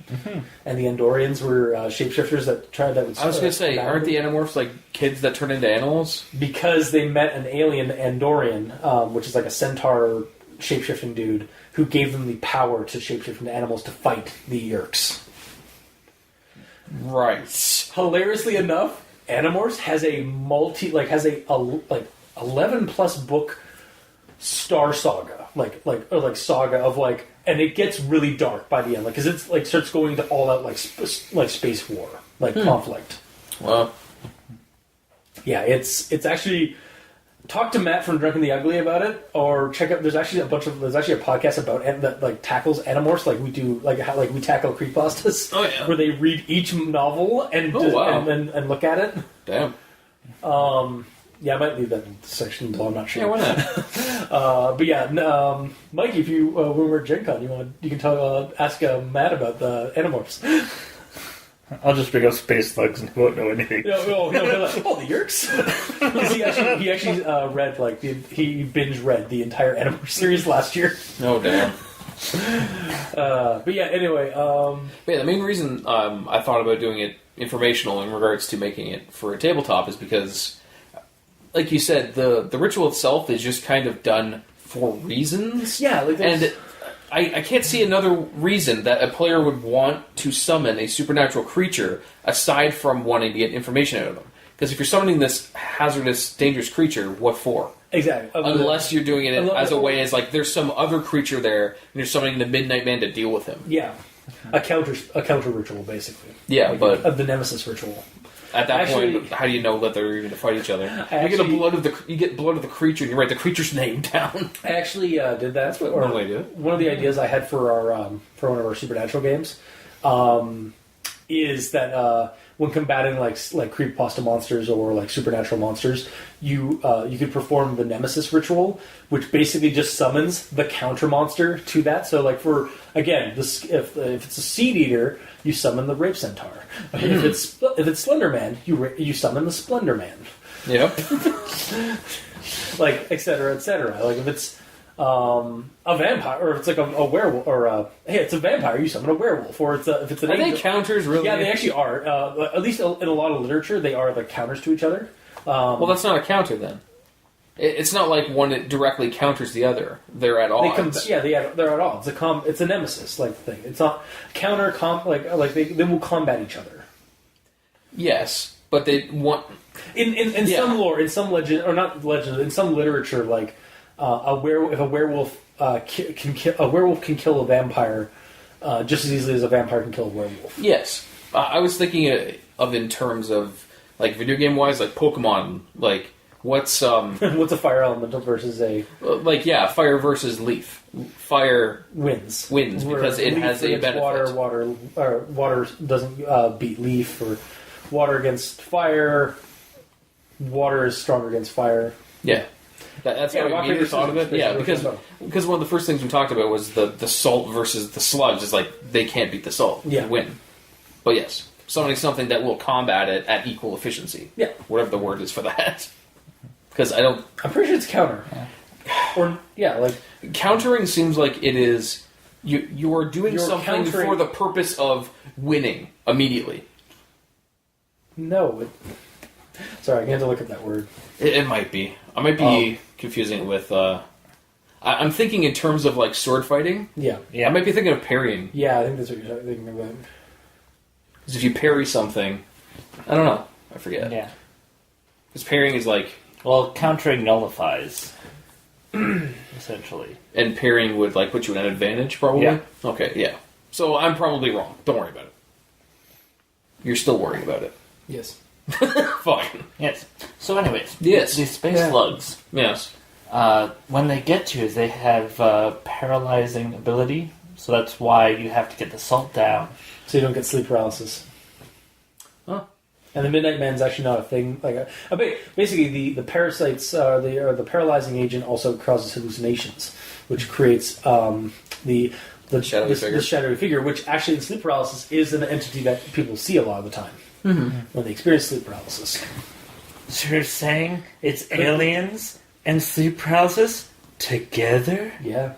Mm-hmm. And the Andorians were shapeshifters that tried that. I was going to say, aren't the Animorphs like kids that turn into animals? Because they met an alien Andorian, which is like a centaur shapeshifting dude, who gave them the power to shapeshift into animals to fight the Yerks. Right. Hilariously enough, Animorphs has a 11 plus book star saga, like saga of like. And it gets really dark by the end, like because it's like starts going to all out like space war, like conflict. Well, yeah, it's actually talk to Matt from Drunk and the Ugly about it, or check out. There's actually a podcast about that like tackles Animorphs, like we do, like how like we tackle Creepypastas. Oh yeah, where they read each novel and and look at it. Damn. Yeah, I might leave that section below. I'm not sure. Yeah, why not? But yeah, Mike, if you when we're at Gen Con, you can ask Matt about the Animorphs. I'll just bring up space slugs and he won't know anything. No, the Yerks. Because he actually read he binge read the entire Animorphs series last year. Oh damn. But yeah, anyway. The main reason I thought about doing it informational in regards to making it for a tabletop is because, like you said, the ritual itself is just kind of done for reasons. Yeah, and I can't see another reason that a player would want to summon a supernatural creature aside from wanting to get information out of them. Because if you're summoning this hazardous, dangerous creature, what for? Exactly. Unless you're doing it as a way as like there's some other creature there, and you're summoning the Midnight Man to deal with him. Yeah, a counter ritual basically. Yeah, but the Nemesis ritual. At that point, how do you know that they're even to fight each other? You get blood of the creature, and you write the creature's name down. I actually did that. That's what normally do. One of the ideas I had for one of our Supernatural games is that when combating like creepypasta monsters or like supernatural monsters, you could perform the Nemesis ritual, which basically just summons the counter monster to that. So like if it's a seed eater, you summon the Rape Centaur. If it's Slender Man, you summon the Splendor Man. Yep. Like et cetera, et cetera. Like if it's a vampire, or if it's like a werewolf, or it's a vampire, you summon a werewolf, or if it's an Are angel. they counters, really? Yeah, they actually are. At least in a lot of literature, they are the counters to each other. Well, that's not a counter then. It's not like one that directly counters the other. They're at odds. They're at odds. It's a nemesis like thing. It's not counter. They will combat each other. Yes, but they want in some lore, in some legend, or not legend, in some literature, like if a werewolf can kill a vampire just as easily as a vampire can kill a werewolf. Yes, I was thinking of in terms of like video game wise, like Pokemon, like. What's what's a fire elemental versus a fire versus leaf? Fire wins because it has a benefit. Water doesn't beat leaf, or water against fire. Water is stronger against fire. Yeah, that's how I immediately thought of it. Yeah, because one of the first things we talked about was the salt versus the sludge. Is like they can't beat the salt. Yeah, win. But yes, summoning something that will combat it at equal efficiency. Yeah, whatever the word is for that. Because I'm pretty sure it's counter. Yeah. Countering seems like it is. You are doing something for the purpose of winning immediately. No. Sorry, I had to look at that word. It might be. I might be confusing it with. I'm thinking in terms of like sword fighting. Yeah. I might be thinking of parrying. Yeah, I think that's what you're thinking about. Because if you parry something, I don't know. I forget. Yeah. Because parrying is like. Well, countering nullifies, essentially. And parrying would like put you in an advantage, probably? Yeah. Okay, yeah. So I'm probably wrong. Don't worry about it. You're still worrying about it. Yes. Fine. Yes. So anyways. Yes. These space slugs. Yes. When they get you, they have paralyzing ability. So that's why you have to get the salt down. So you don't get sleep paralysis. Huh. And the Midnight Man's actually not a thing. Basically, the parasites, the paralyzing agent also causes hallucinations, which creates the shadowy figure, which actually in sleep paralysis is an entity that people see a lot of the time when they experience sleep paralysis. So you're saying it's aliens and sleep paralysis together? Yeah.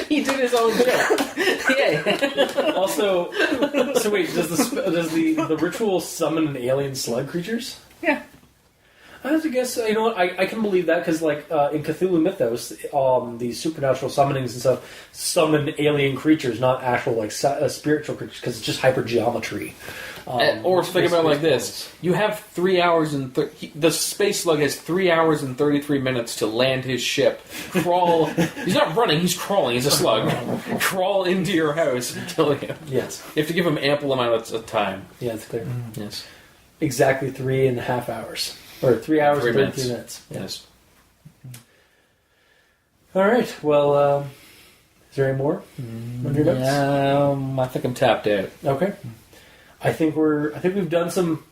He did his own joke. Yeah. Also, so wait, does the ritual summon an alien slug creatures? Yeah. I have to guess. You know what? I can believe that because, like in Cthulhu mythos, these supernatural summonings and stuff summon alien creatures, not actual spiritual creatures, because it's just hypergeometry. Or think about it like this: you have 3 hours and the space slug has 3 hours and 33 minutes to land his ship. Crawl. He's not running; he's crawling. He's a slug. Crawl into your house and kill you. Yes, you have to give him ample amounts of time. Yeah, it's clear. Yes, exactly 3.5 hours. Or 3 hours and 33 minutes. Yes. All right. Well, is there any more on your notes? I think I'm tapped out. Okay. I think we've done some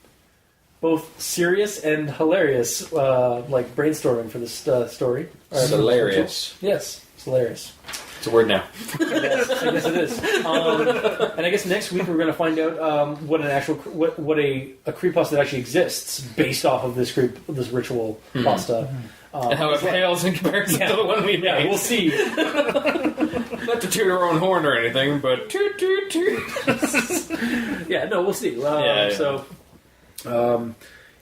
both serious and hilarious brainstorming for this story. Hilarious. Yes, it's hilarious. It's a word now. Yes, I guess it is. And I guess next week we're going to find out what a creepypasta that actually exists based off of this ritual pasta. And how it pales in comparison to the one we made. Yeah, we'll see. Not to toot our own horn or anything, but toot toot toot. Yeah, no, we'll see. So,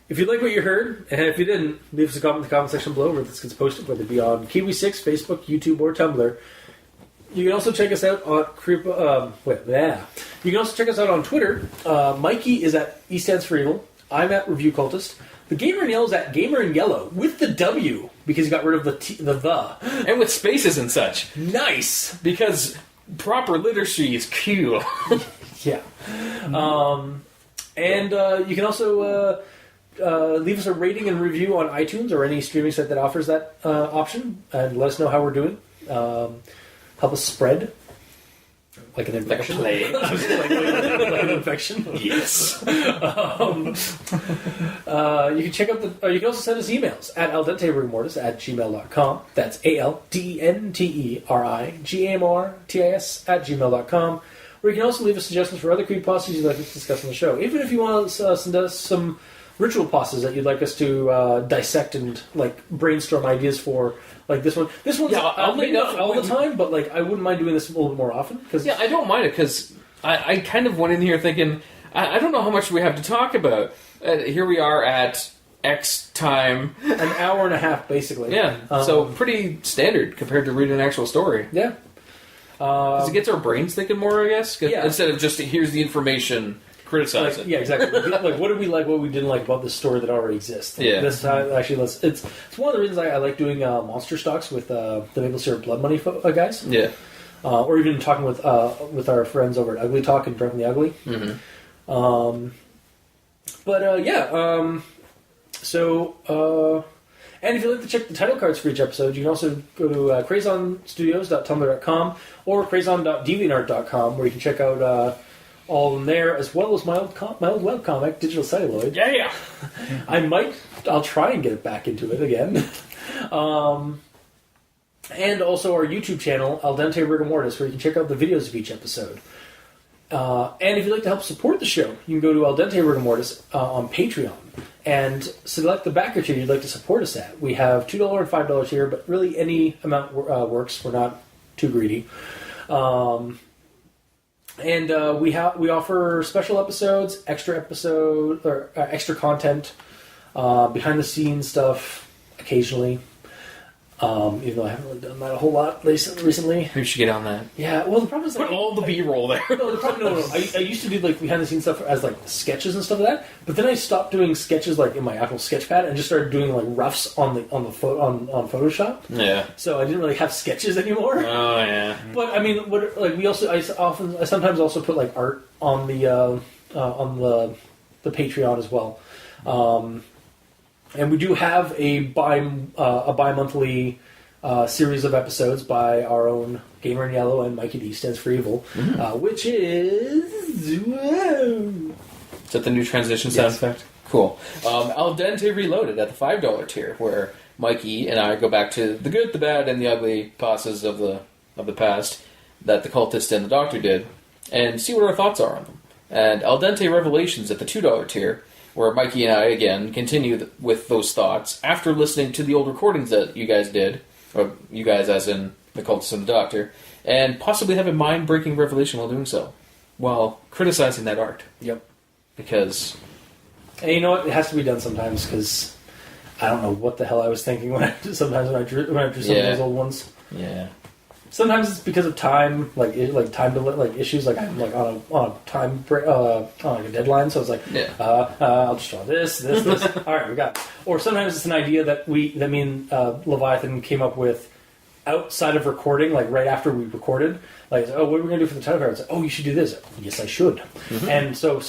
if you like what you heard, and if you didn't, leave us a comment in the comment section below where this gets posted, whether it be on Kiwi6, Facebook, YouTube, or Tumblr. You can also check us out on You can also check us out on Twitter. Mikey is at E Stands for Evil. I'm at Review Cultist. The Gamer in Yellow is at Gamer in Yellow with the W because he got rid of the and with spaces and such. Nice, because proper literacy is cool. Yeah. And you can also leave us a rating and review on iTunes or any streaming site that offers that option, and let us know how we're doing. Help us spread. Like an infection? Like a plague. like an infection? Yes. You can check out you can also send us emails at aldenterigamortis@gmail.com. That's ALDENTERIGAMORTIS@gmail.com. Or you can also leave us suggestions for other creepypastas you'd like us to discuss on the show. Even if you want to send us some ritual pastas that you'd like us to dissect and brainstorm ideas for. Like this one. This one's maybe not all the time, but I wouldn't mind doing this a little bit more often. I don't mind it because I kind of went in here thinking I don't know how much we have to talk about. Here we are at X time, an hour and a half basically. Yeah, so pretty standard compared to reading an actual story. Yeah, because it gets our brains thinking more, I guess. Yeah. Instead of just here's the information. Criticize it. Yeah, exactly. Like, what did we like? What we didn't like about this story that already exists? Yeah. This is how actually. It's one of the reasons I like doing monster stocks with the Maple Syrup Blood Money guys. Yeah. Or even talking with our friends over at Ugly Talk and Drunken the Ugly. Mm-hmm. And if you'd like to check the title cards for each episode, you can also go to crazonstudios.tumblr.com or crazon.deviantart.com, where you can check out all of them there, as well as my old webcomic, Digital Celluloid. Yeah. I'll try and get it back into it again. And also our YouTube channel, Al Dente Rigor Mortis, where you can check out the videos of each episode. And if you'd like to help support the show, you can go to Al Dente Rigor Mortis on Patreon and select the backer tier you'd like to support us at. We have $2 and $5 here, but really any amount works. We're not too greedy. And we offer special episodes, extra content, behind the scenes stuff occasionally. Even though I haven't really done that a whole lot recently. You should get on that. Yeah, well, the problem is Put all the B-roll there. No. I used to do like behind the scenes stuff as like sketches and stuff like that, but then I stopped doing sketches like in my actual sketchpad and just started doing like roughs on Photoshop. Yeah. So I didn't really have sketches anymore. Oh yeah. But I mean, I sometimes also put like art on the Patreon as well. And we do have a bi-monthly series of episodes by our own Gamer in Yellow and Mikey D Stands for Evil, which is... Whoa. Is that the new transition sound effect? Cool. Al Dente Reloaded at the $5 tier, where Mikey and I go back to the good, the bad, and the ugly pastas of the past that the cultist and the doctor did, and see what our thoughts are on them. And Al Dente Revelations at the $2 tier, where Mikey and I, again, continue with those thoughts after listening to the old recordings that you guys did, or you guys as in the cultist and the doctor, and possibly have a mind-breaking revelation while doing so, while criticizing that art. Yep. Because... And you know what? It has to be done sometimes, because I don't know what the hell I was thinking when I drew some of those old ones. Yeah. Sometimes it's because of time, issues. Like I'm like on a time on like a deadline, so it's like, I'll just draw this. All right, we got it. Or sometimes it's an idea that me and Leviathan came up with outside of recording, like right after we recorded. Like, what are we gonna do for the title cards? You should do this. Yes, I should. Mm-hmm. And so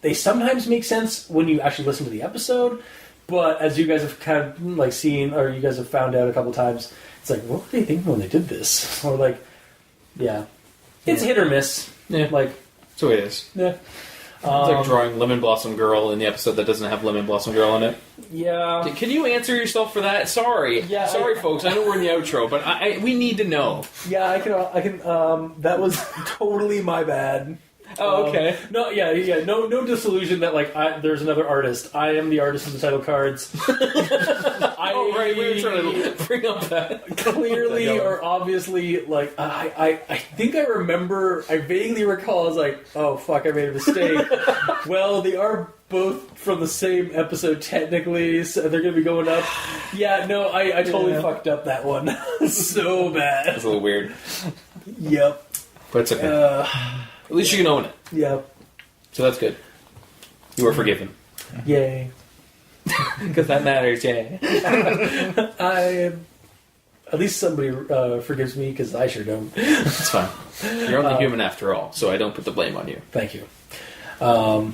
they sometimes make sense when you actually listen to the episode, but as you guys have kind of like seen, or you guys have found out a couple times. It's like, what were they thinking when they did this? Or like, yeah. It's hit or miss. Yeah. Like, so it is. Yeah. It's like drawing Lemon Blossom Girl in the episode that doesn't have Lemon Blossom Girl in it. Yeah. Can you answer yourself for that? Sorry. Yeah. Sorry, folks. I know we're in the outro, but we need to know. Yeah, I can, that was totally my bad. Oh, okay. No disillusion that like there's another artist. I am the artist of the title cards. Right. We were trying to bring up that clearly or obviously. Like I think I vaguely recall. I was like, oh fuck, I made a mistake. Well, they are both from the same episode technically, so they're going to be going up. Yeah, no, I totally fucked up that one. So bad. It's a little weird. Yep. But it's okay. At least you can own it. Yeah. So that's good. You are forgiven. Yay. Because that matters, yay. At least somebody forgives me, because I sure don't. It's fine. You're only human after all, so I don't put the blame on you. Thank you. Where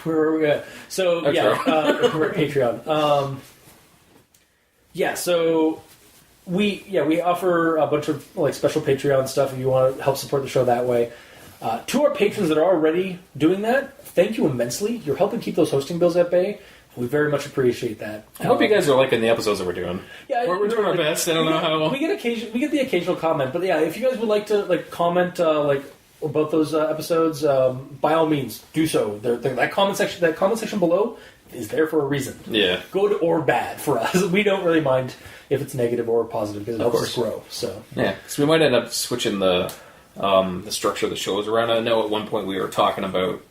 were we at? So, we're at Patreon. So... We offer a bunch of like special Patreon stuff if you want to help support the show that way. To our patrons that are already doing that, thank you immensely. You're helping keep those hosting bills at bay. We very much appreciate that. I hope you guys are liking the episodes that we're doing. Yeah, we're doing our best. I don't know how. We get the occasional comment, but yeah, if you guys would like to like comment about those episodes, by all means do so. That comment section below is there for a reason. Yeah, good or bad for us. We don't really mind if it's negative or positive, because it helps us grow. So yeah, so we might end up switching the structure of the shows around. I know at one point we were talking about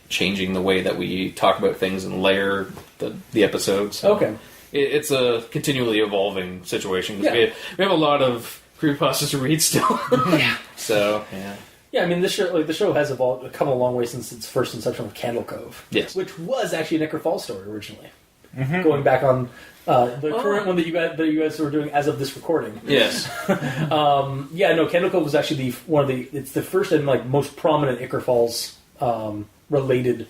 changing the way that we talk about things and layer the episodes. Okay, it's a continually evolving situation. Yeah. We have a lot of creepypastas to read still. Yeah. So yeah. mean, the show has come a long way since its first inception with Candle Cove. Yes. Which was actually an Icar Falls story originally. Going back on the current one that you guys were doing as of this recording. Yes. Candle Cove was actually it's the first and most prominent Icar Falls related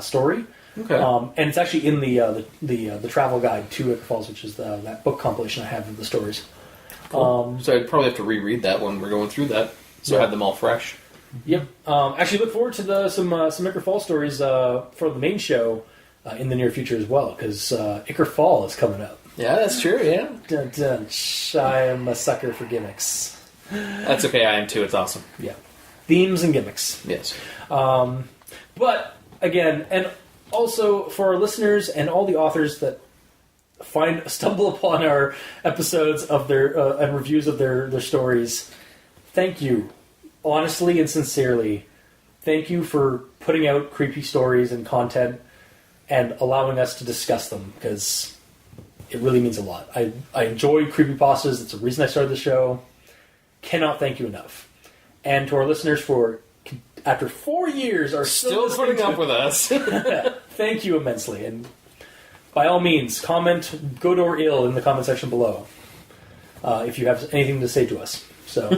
story. Okay. And it's actually in the travel guide to Icar Falls, which is that book compilation I have of the stories. Cool. So I'd probably have to reread that when we're going through that, so I have them all fresh. Yep. Actually, look forward to some Icar Falls stories for the main show in the near future as well, because Icar Fall is coming up. Yeah, that's true. Yeah. Dun, dun. I am a sucker for gimmicks. That's okay. I am too. It's awesome. Yeah. Themes and gimmicks. Yes. But again, and also for our listeners and all the authors that stumble upon our episodes of their and reviews of their stories, thank you, honestly and sincerely. Thank you for putting out creepy stories and content and allowing us to discuss them, because it really means a lot. I enjoy creepypastas. It's the reason I started the show. Cannot thank you enough. And to our listeners for, after 4 years, are Still putting up with us. Thank you immensely. And by all means, comment good or ill in the comment section below if you have anything to say to us. So,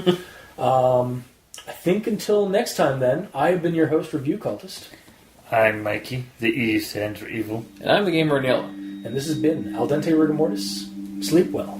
I think until next time then, I've been your host, Review Cultist. I'm Mikey, the E stands for evil. And I'm the Gamer Neil. And this has been Al Dente Rigor Mortis. Sleep well.